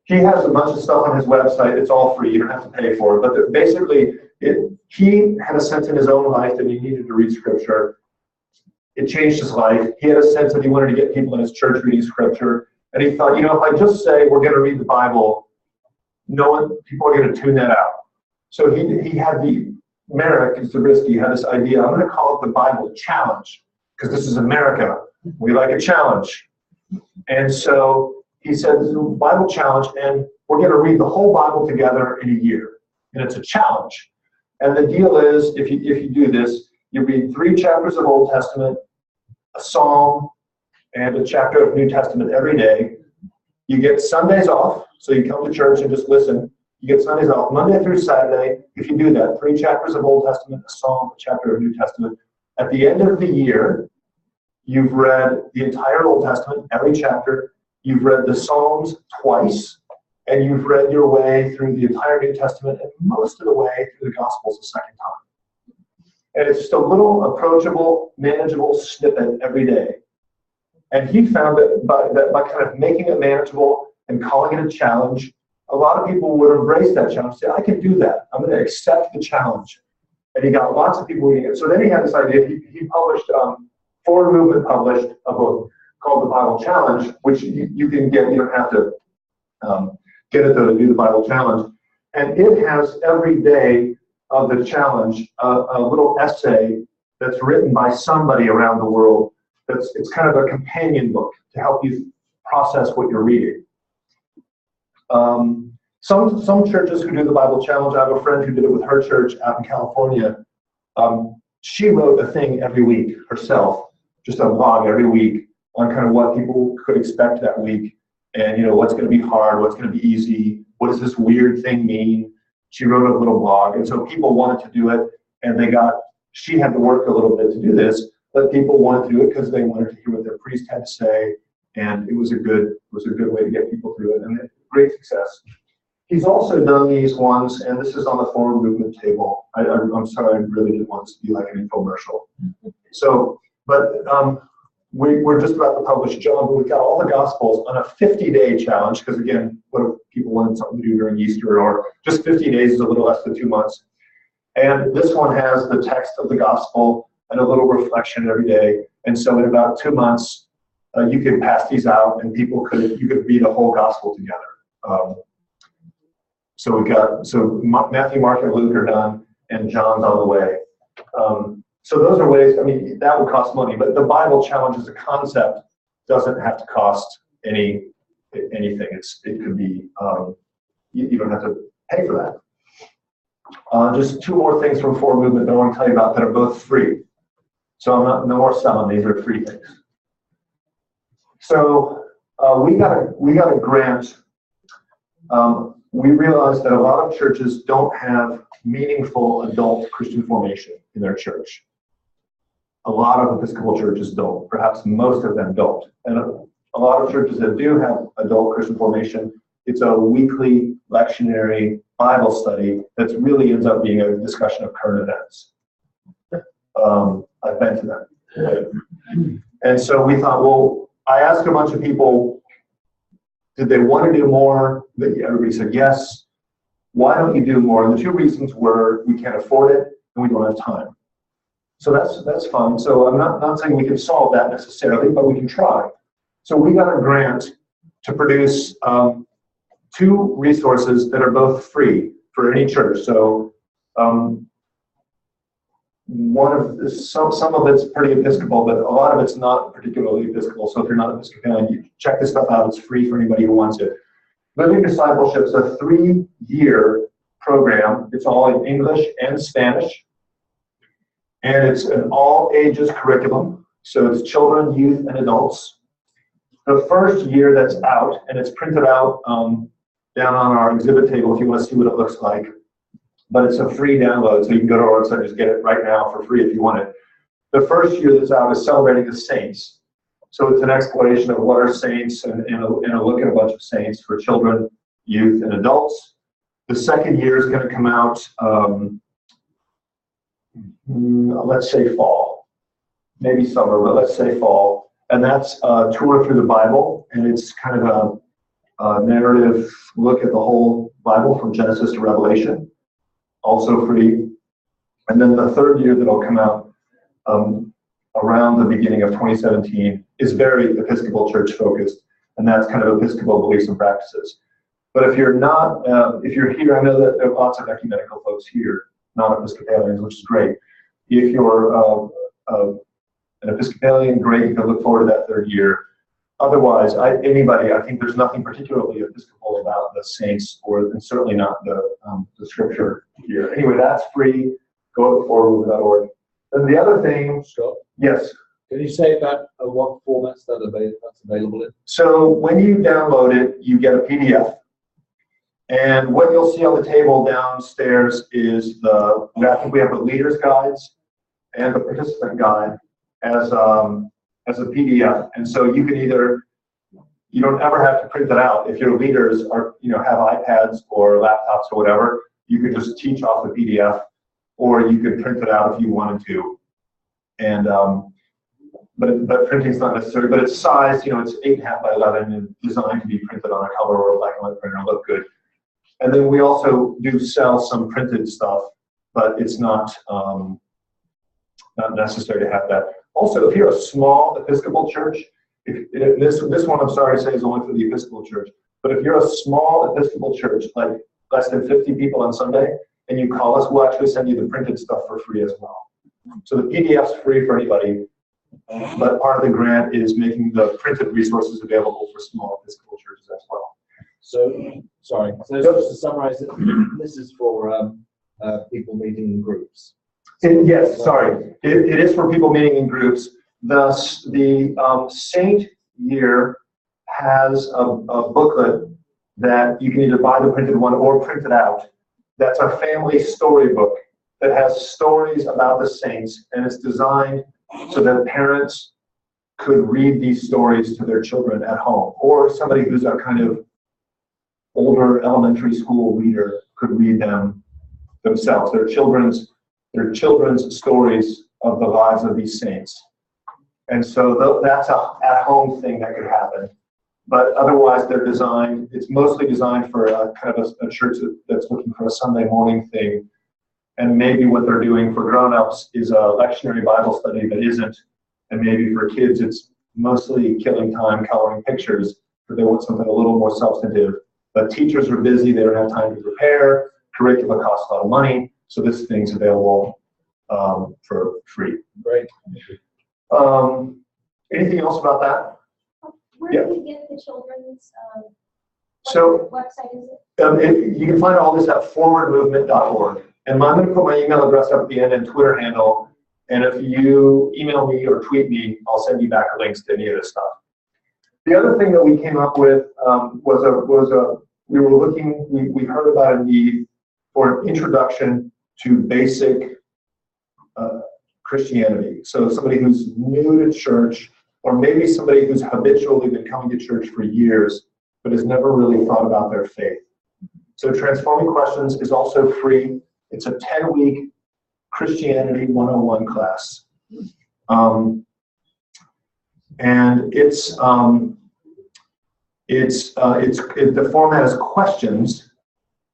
Speaker 2: He has a bunch of stuff on his website. It's all free. You don't have to pay for it. But basically, he had a sense in his own life that he needed to read Scripture. It changed his life. He had a sense that he wanted to get people in his church reading Scripture, And he thought, if I just say we're going to read the Bible, people are going to tune that out. So Merrick and Zabriskie had this idea, I'm going to call it the Bible Challenge, because this is America. We like a challenge. And so he said, this is a Bible challenge, and we're going to read the whole Bible together in a year. And it's a challenge. And the deal is, if you do this, you read 3 chapters of Old Testament, a Psalm, and a chapter of New Testament every day. You get Sundays off, so you come to church and just listen. You get Sundays off, Monday through Saturday. If you do that, 3 chapters of Old Testament, a Psalm, a chapter of New Testament. At the end of the year, you've read the entire Old Testament, every chapter. You've read the Psalms twice, and you've read your way through the entire New Testament and most of the way through the Gospels the second time. And it's just a little approachable, manageable snippet every day. And he found that by kind of making it manageable and calling it a challenge, a lot of people would embrace that challenge, say, I can do that. I'm going to accept the challenge. And he got lots of people reading it. So then he had this idea. He published, Forward Movement published a book called The Bible Challenge, which you can get. You don't have to get it, though, to do the Bible Challenge. And it has every day of the challenge a little essay that's written by somebody around the world. It's kind of a companion book to help you process what you're reading. Some churches who do the Bible Challenge, I have a friend who did it with her church out in California. She wrote a thing every week herself, just a blog every week on kind of what people could expect that week, and what's going to be hard, what's going to be easy, what does this weird thing mean. She wrote a little blog, and so people wanted to do it, and she had to work a little bit to do this, but people wanted to do it because they wanted to hear what their priest had to say, and it was a good way to get people through it, and great success. He's also done these ones, and this is on the Forward Movement table. I'm sorry, I really didn't want this to be like an infomercial. So, but we're just about to publish John, but we've got all the Gospels on a 50-day challenge, because again, what if people wanted something to do during Easter, or just 50 days is a little less than 2 months. And this one has the text of the Gospel and a little reflection every day. And so in about 2 months, you could pass these out, and you could read a whole Gospel together. So Matthew, Mark, and Luke are done, and John's on the way. So those are ways. I mean, that would cost money, but the Bible Challenge as a concept doesn't have to cost anything. It could be you don't have to pay for that. Just 2 more things from Forward Movement that I want to tell you about that are both free. So no more selling; these are free things. So we got a grant. We realized that a lot of churches don't have meaningful adult Christian formation in their church. A lot of Episcopal churches don't. Perhaps most of them don't. And a lot of churches that do have adult Christian formation, it's a weekly lectionary Bible study that really ends up being a discussion of current events. I've been to them. And so we thought, well, I asked a bunch of people, did they want to do more? Everybody said yes. Why don't you do more? And the 2 reasons were we can't afford it and we don't have time. So that's fun. So I'm not saying we can solve that necessarily, but we can try. So we got a grant to produce 2 resources that are both free for any church. So some of it's pretty Episcopal, but a lot of it's not particularly Episcopal. So if you're not Episcopalian, you check this stuff out. It's free for anybody who wants it. Living Discipleship is a 3-year program. It's all in English and Spanish. And it's an all-ages curriculum. So it's children, youth, and adults. The first year that's out, and it's printed out down on our exhibit table if you want to see what it looks like. But it's a free download, so you can go to our website and just get it right now for free if you want it. The first year that's out is celebrating the saints. So it's an exploration of what are saints and a look at a bunch of saints for children, youth, and adults. The second year is going to come out, let's say fall. Maybe summer, but let's say fall. And that's a tour through the Bible, and it's kind of a narrative look at the whole Bible from Genesis to Revelation. Also free. And then the third year that'll come out around the beginning of 2017 is very Episcopal Church focused. and that's kind of Episcopal beliefs and practices. But if you're not, if you're here, I know that there are lots of ecumenical folks here, non-Episcopalians, which is great. If you're an Episcopalian, great, you can look forward to that third year. Otherwise, anybody, I think there's nothing particularly Episcopal about the saints, and certainly not the scripture here. Anyway, that's free. Go to forwardmovement.org. And the other thing,
Speaker 5: Scott,
Speaker 2: yes.
Speaker 5: can you say about what formats that's available in?
Speaker 2: So when you download it, you get a PDF. And what you'll see on the table downstairs is I think we have the leaders guides and the participant guide as a PDF. And so you can you don't ever have to print it out. If your leaders have iPads or laptops or whatever, you could just teach off the PDF, or you could print it out if you wanted to. And but printing's not necessary. But it's sized, it's 8.5 by 11 and designed to be printed on a color or a black and white printer and look good. And then we also do sell some printed stuff, but it's not necessary to have that. Also, if you're a small Episcopal church, this one I'm sorry to say is only for the Episcopal church, but if you're a small Episcopal church, like less than 50 people on Sunday, and you call us, we'll actually send you the printed stuff for free as well. So the PDF's free for anybody, but part of the grant is making the printed resources available for small Episcopal churches as well.
Speaker 5: So, sorry, so just to summarize it, this is for people meeting in groups.
Speaker 2: Yes, sorry. It is for people meeting in groups. Thus, the Saint Year has a booklet that you can either buy the printed one or print it out. That's a family storybook that has stories about the saints, and it's designed so that parents could read these stories to their children at home, or somebody who's a kind of older elementary school reader could read them themselves. They're children's stories of the lives of these saints. And so that's an at-home thing that could happen. But otherwise, it's mostly designed for kind of a church that's looking for a Sunday morning thing. And maybe what they're doing for grown-ups is a lectionary Bible study that isn't. And maybe for kids, it's mostly killing time coloring pictures, but they want something a little more substantive. But teachers are busy, they don't have time to prepare, curricula costs a lot of money, so this thing's available for free.
Speaker 5: Great.
Speaker 2: Anything else about that?
Speaker 9: Where do we get the children's,
Speaker 2: So
Speaker 9: website is it?
Speaker 2: You can find all this at forwardmovement.org. And I'm going to put my email address up at the end and Twitter handle. And if you email me or tweet me, I'll send you back links to any of this stuff. The other thing that we came up with we heard about a need for an introduction to basic Christianity. So somebody who's new to church, or maybe somebody who's habitually been coming to church for years, but has never really thought about their faith. So Transforming Questions is also free. It's a 10-week Christianity 101 class. And the format is questions.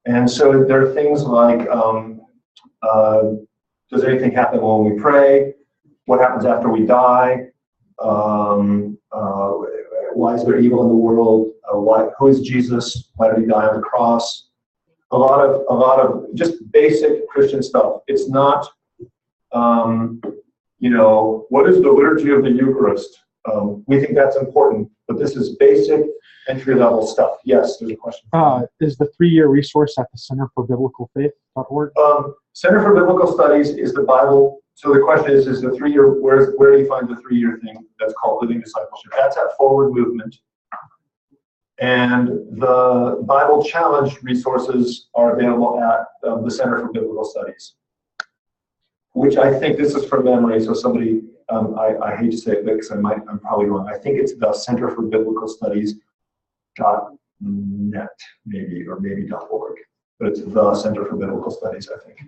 Speaker 2: And so there are things like, does anything happen when we pray? What happens after we die? Why is there evil in the world? Who is Jesus? Why did he die on the cross? A lot of just basic Christian stuff. It's not, what is the liturgy of the Eucharist? We think that's important, but this is basic entry-level stuff. Yes, there's a question.
Speaker 3: Is the 3-year resource at the Center for Biblical Faith.org?
Speaker 2: Center for Biblical Studies is the Bible. So the question is the 3-year, where do you find the 3-year thing that's called Living Discipleship? That's at Forward Movement. And the Bible Challenge resources are available at the Center for Biblical Studies, which I think, this is from memory, so somebody, I hate to say it because I'm probably wrong. I think it's the Center for Biblical Studies .net, maybe, or maybe .org. But it's the Center for Biblical Studies, I think.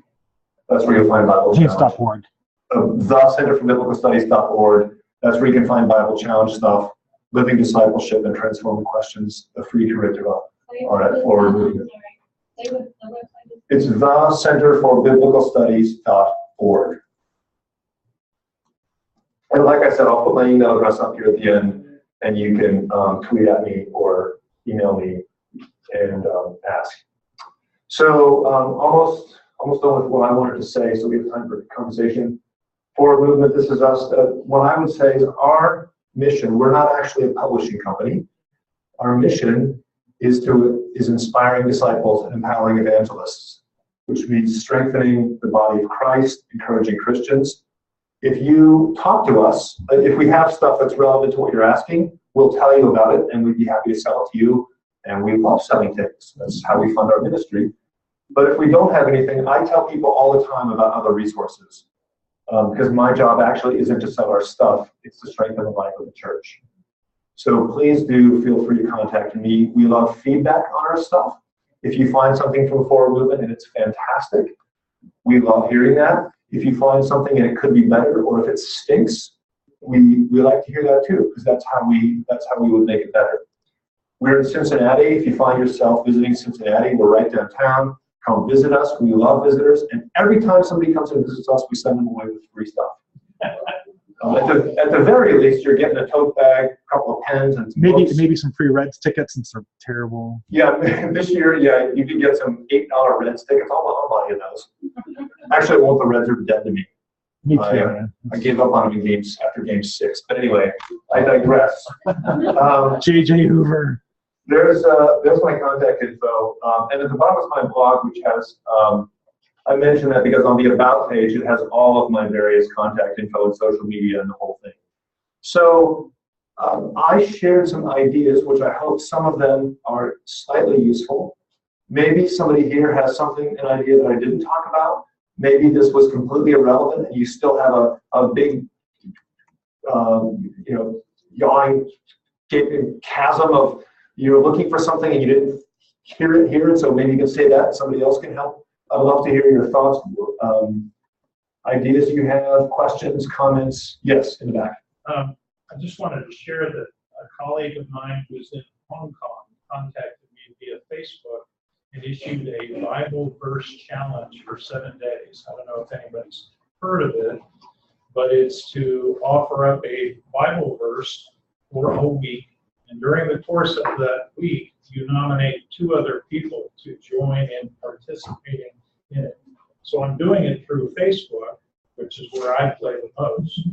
Speaker 2: That's where you'll find Bible Challenge.
Speaker 3: .org.
Speaker 2: The Center for Biblical Studies.org. That's where you can find Bible Challenge stuff, Living Discipleship, and Transforming Questions, the free curricula, are at Forward Movement. It's the Center for Biblical Studies.org. And like I said, I'll put my email address up here at the end. and you can tweet at me or email me and ask. So almost done with what I wanted to say, so we have time for conversation. Forward Movement, this is us. What I would say is our mission, we're not actually a publishing company. Our mission is inspiring disciples and empowering evangelists, which means strengthening the body of Christ, encouraging Christians. If you talk to us, if we have stuff that's relevant to what you're asking, we'll tell you about it and we'd be happy to sell it to you. And we love selling things. That's how we fund our ministry. But if we don't have anything, I tell people all the time about other resources. Because my job actually isn't to sell our stuff, it's to strengthen the life of the church. So please do feel free to contact me. We love feedback on our stuff. If you find something from Forward Movement and it's fantastic, we love hearing that. If you find something and it could be better, or if it stinks, we like to hear that too, because that's how we would make it better. We're in Cincinnati. If you find yourself visiting Cincinnati, we're right downtown. Come visit us. We love visitors. And every time somebody comes and visits us, we send them away with free stuff. At the very least, you're getting a tote bag, a couple of pens, and some books.
Speaker 3: Maybe some free Reds tickets and some terrible.
Speaker 2: Yeah, this year, yeah, you can get some $8 Reds tickets. I'll buy you those. Actually, I want the Reds are dead to me.
Speaker 3: Me too.
Speaker 2: I gave up on them after game 6. But anyway, I digress.
Speaker 3: J.J. Hoover.
Speaker 2: There's my contact info, and at the bottom of my blog, which has, I mentioned that because on the About page, it has all of my various contact info and social media and the whole thing. So I shared some ideas, which I hope some of them are slightly useful. Maybe somebody here has an idea that I didn't talk about. Maybe this was completely irrelevant, and you still have a big, yawning, gaping chasm of you're looking for something and you didn't hear it, so maybe you can say that and somebody else can help. I'd love to hear your thoughts, ideas you have, questions, comments. Yes, in the back.
Speaker 6: I just wanted to share that a colleague of mine who's in Hong Kong contacted me via Facebook and issued a Bible verse challenge for 7 days. I don't know if anybody's heard of it, but it's to offer up a Bible verse for a week. And during the course of that week, you nominate 2 other people to join in participating in it. So I'm doing it through Facebook, which is where I play the most.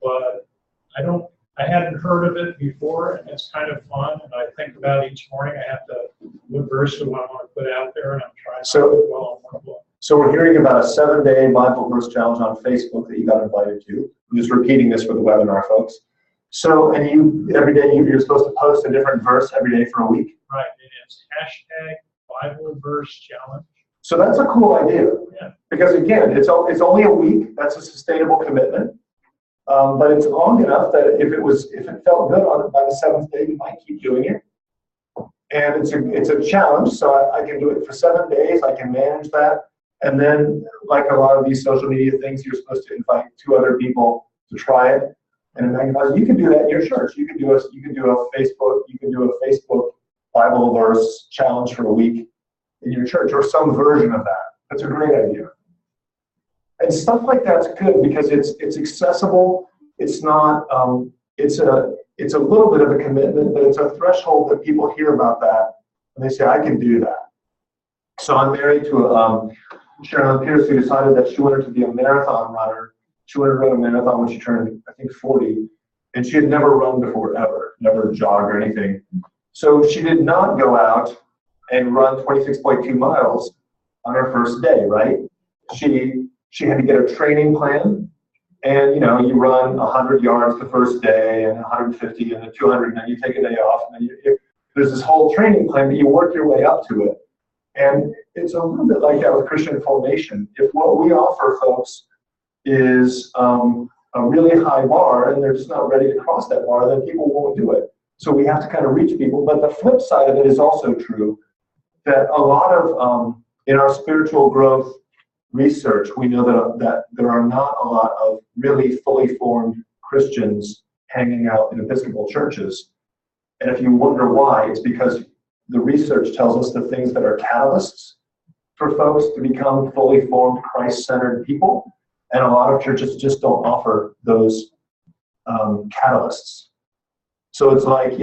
Speaker 6: But I hadn't heard of it before, and it's kind of fun. And I think about each morning, I have to, what verse do I want to put out there, and I'm trying to do it well on one book.
Speaker 2: So we're hearing about a 7-day Bible verse challenge on Facebook that you got invited to. I'm just repeating this for the webinar folks. So, and every day you're supposed to post a different verse every day for a week?
Speaker 6: Right, and it's #Bible verse challenge.
Speaker 2: So that's a cool idea.
Speaker 6: Yeah.
Speaker 2: Because again, it's only a week. That's a sustainable commitment. But it's long enough that if it felt good on it by the 7th day, you might keep doing it. And it's a challenge, so I can do it for 7 days. I can manage that. And then, like a lot of these social media things, you're supposed to invite 2 other people to try it. And you can do that in your church. You can do a Facebook Bible verse challenge for a week in your church, or some version of that. That's a great idea. And stuff like that's good because it's accessible. It's not. It's a little bit of a commitment, but it's a threshold that people hear about that and they say, I can do that. So I'm married to Sharon Pierce, who decided that she wanted to be a marathon runner. She wanted to run a marathon when she turned, I think, 40, and she had never run before, ever, never jogged or anything. So she did not go out and run 26.2 miles on her first day, right? She had to get a training plan, and you run 100 yards the first day, and 150, and then 200, and then you take a day off, and then there's this whole training plan, but you work your way up to it. And it's a little bit like that with Christian formation. If what we offer folks is a really high bar and they're just not ready to cross that bar, then people won't do it. So we have to kind of reach people. But the flip side of it is also true, that a lot of, in our spiritual growth research, we know that there are not a lot of really fully formed Christians hanging out in Episcopal churches. And if you wonder why, it's because the research tells us the things that are catalysts for folks to become fully formed, Christ-centered people. And a lot of churches just don't offer those catalysts. So it's like,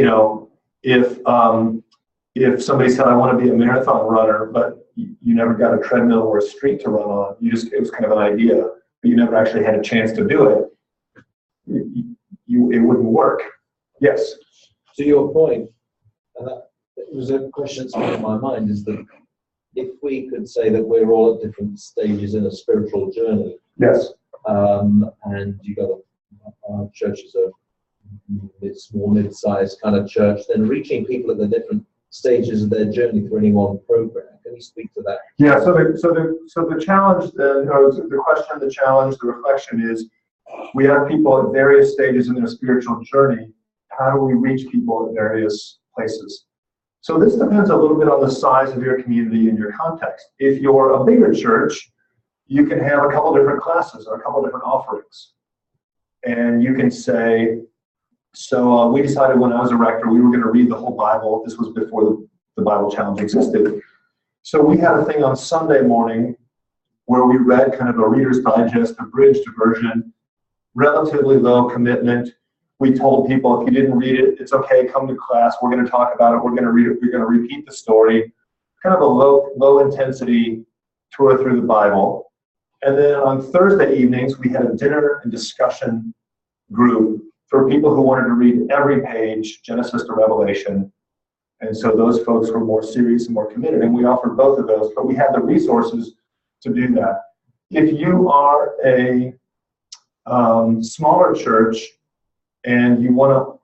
Speaker 2: if somebody said, I want to be a marathon runner, but you never got a treadmill or a street to run on, it was kind of an idea, but you never actually had a chance to do it, it wouldn't work. Yes.
Speaker 5: To your point, it was a question that's been in my mind, is that if we could say that we're all at different stages in a spiritual journey,
Speaker 2: yes,
Speaker 5: and you got our church is a small, mid-sized kind of church, then reaching people at the different stages of their journey through any one program. Can you speak to that?
Speaker 2: Yeah. So the challenge, or the question, the challenge, the reflection is, we have people at various stages in their spiritual journey. How do we reach people at various places? So this depends a little bit on the size of your community and your context. If you're a bigger church, you can have a couple different classes or a couple different offerings. And you can say, so we decided when I was a rector, we were going to read the whole Bible. This was before the Bible Challenge existed. So we had a thing on Sunday morning where we read kind of a Reader's Digest, abridged version, relatively low commitment. We told people, if you didn't read it, it's okay, come to class, we're going to talk about it, we're going to read it, we're going to repeat the story. Kind of a low intensity tour through the Bible. And then on Thursday evenings, we had a dinner and discussion group for people who wanted to read every page, Genesis to Revelation. And so those folks were more serious and more committed, and we offered both of those, but we had the resources to do that. If you are a smaller church and you want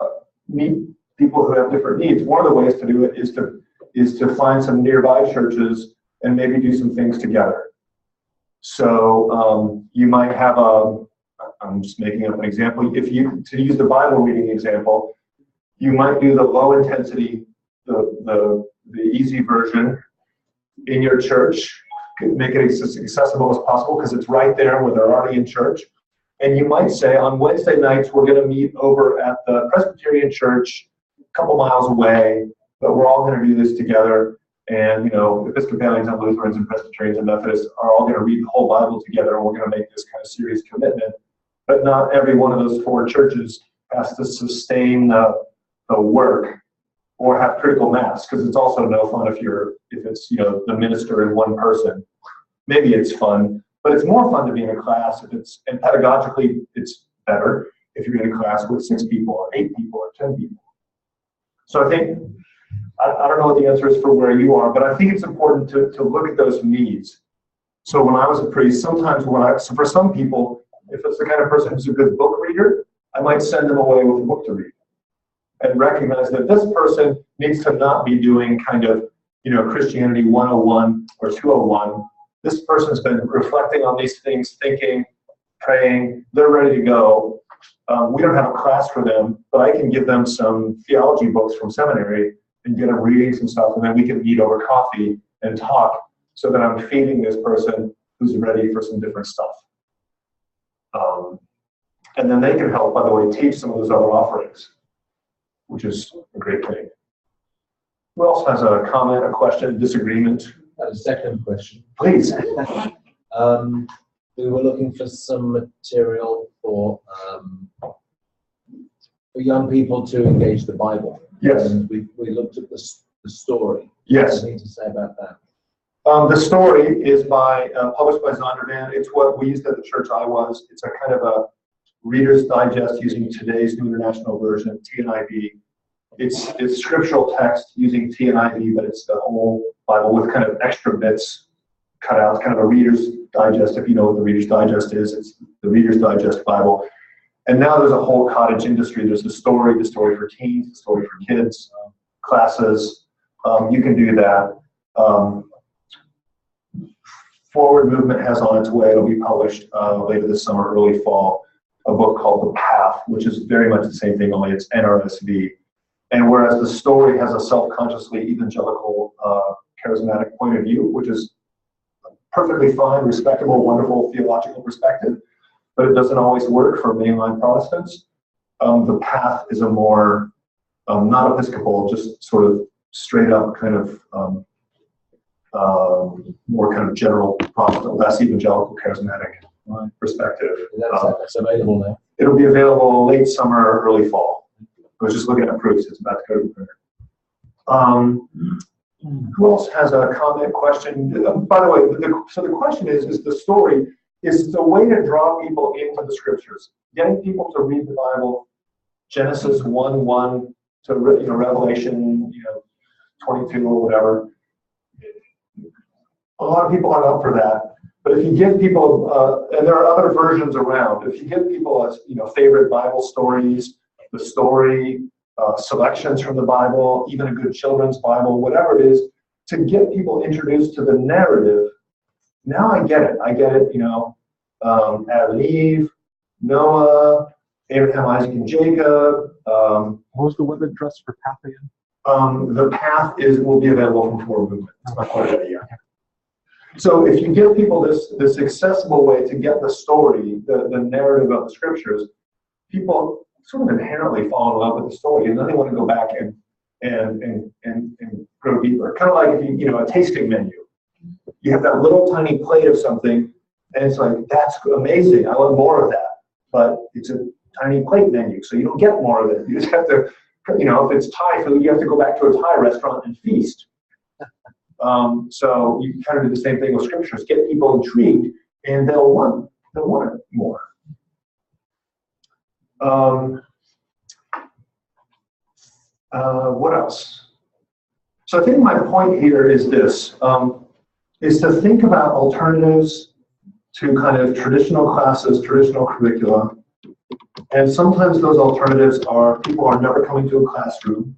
Speaker 2: to meet people who have different needs, one of the ways to do it is to find some nearby churches and maybe do some things together. So you might have I'm just making up an example. To use the Bible reading example, you might do the low intensity, the easy version in your church, make it as accessible as possible because it's right there where they're already in church. And you might say, on Wednesday nights, we're going to meet over at the Presbyterian Church, a couple miles away, but we're all going to do this together. And, Episcopalians and Lutherans and Presbyterians and Methodists are all going to read the whole Bible together, and we're going to make this kind of serious commitment. But not every one of those four churches has to sustain the work or have critical mass, because it's also no fun if it's the minister and one person. Maybe it's fun, but it's more fun to be in a class and pedagogically it's better if you're in a class with 6 people or 8 people or 10 people. So I think, I don't know what the answer is for where you are, but I think it's important to look at those needs. So when I was a priest, sometimes for some people, if it's the kind of person who's a good book reader, I might send them away with a book to read and recognize that this person needs to not be doing kind of, Christianity 101 or 201. This person's been reflecting on these things, thinking, praying, they're ready to go. We don't have a class for them, but I can give them some theology books from seminary and get them reading some stuff, and then we can eat over coffee and talk so that I'm feeding this person who's ready for some different stuff. And then they can help, by the way, teach some of those other offerings, which is a great thing. Who else has a comment, a question, disagreement?
Speaker 5: A second question.
Speaker 2: Please.
Speaker 5: We were looking for some material for young people to engage the Bible.
Speaker 2: Yes.
Speaker 5: And we looked at the story.
Speaker 2: Yes.
Speaker 5: What do you need to say about that?
Speaker 2: The story is published by Zondervan. It's what we used at the church I was. It's a kind of a Reader's Digest using today's New International Version, TNIV. It's scriptural text using TNIV, but it's the whole Bible with kind of extra bits cut out. It's kind of a Reader's Digest. If you know what the Reader's Digest is, it's the Reader's Digest Bible. And now there's a whole cottage industry. There's the story for teens, the story for kids, classes. You can do that. Forward Movement has on its way, it'll be published later this summer, early fall, a book called The Path, which is very much the same thing, only it's NRSV. And whereas the story has a self-consciously evangelical, charismatic point of view, which is a perfectly fine, respectable, wonderful theological perspective, but it doesn't always work for mainline Protestants. The Path is a more, not Episcopal, just sort of straight up kind of, more kind of general Protestant, less evangelical, charismatic perspective.
Speaker 5: That's available now.
Speaker 2: It'll be available late summer, early fall. I was just looking at proofs. It's about to go to the printer. Who else has a comment, question? By the way, so the question is the story is the way to draw people into the scriptures, getting people to read the Bible, Genesis 1:1 to Revelation 22 or whatever. A lot of people aren't up for that. But if you give people, and there are other versions around, if you give people favorite Bible stories, the story, selections from the Bible, even a good children's Bible, whatever it is, to get people introduced to the narrative, now I get it. Adam and Eve, Noah, Abraham, Isaac, and Jacob.
Speaker 3: What was the weather dress for path again?
Speaker 2: The path will be available from Forward Movement. It's not quite ready yet. So if you give people this accessible way to get the story, the narrative of the scriptures, people sort of inherently fall in love with the story, and then they want to go back and grow deeper. Kind of like if a tasting menu. You have that little tiny plate of something, and it's like, that's amazing. I want more of that. But it's a tiny plate menu, so you don't get more of it. You just have to, if it's Thai food, you have to go back to a Thai restaurant and feast. So you kind of do the same thing with scriptures. Get people intrigued, and they'll want it more. What else? So I think my point here is this, is to think about alternatives to kind of traditional classes, traditional curricula. And sometimes those alternatives are people are never coming to a classroom.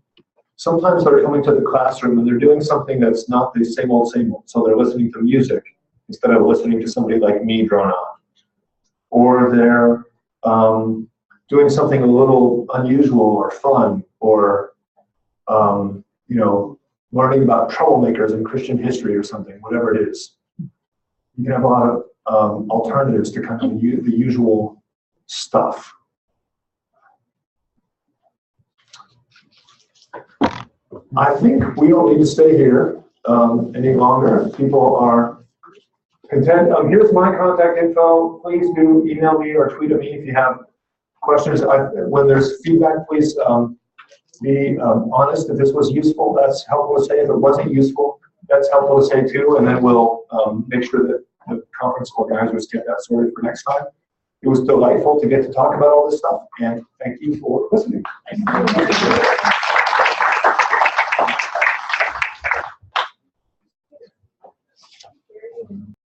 Speaker 2: Sometimes they're coming to the classroom and they're doing something that's not the same old, same old. So they're listening to music instead of listening to somebody like me drone on. Or they're doing something a little unusual or fun, or learning about troublemakers in Christian history or something, whatever it is. You can have a lot of alternatives to kind of the usual stuff. I think we don't need to stay here any longer. People are content. Here's my contact info. Please do email me or tweet at me if you have questions. When there's feedback, please be honest. If this was useful, that's helpful to say. If it wasn't useful, that's helpful to say too. And then we'll make sure that the conference organizers get that sorted for next time. It was delightful to get to talk about all this stuff, and thank you for listening.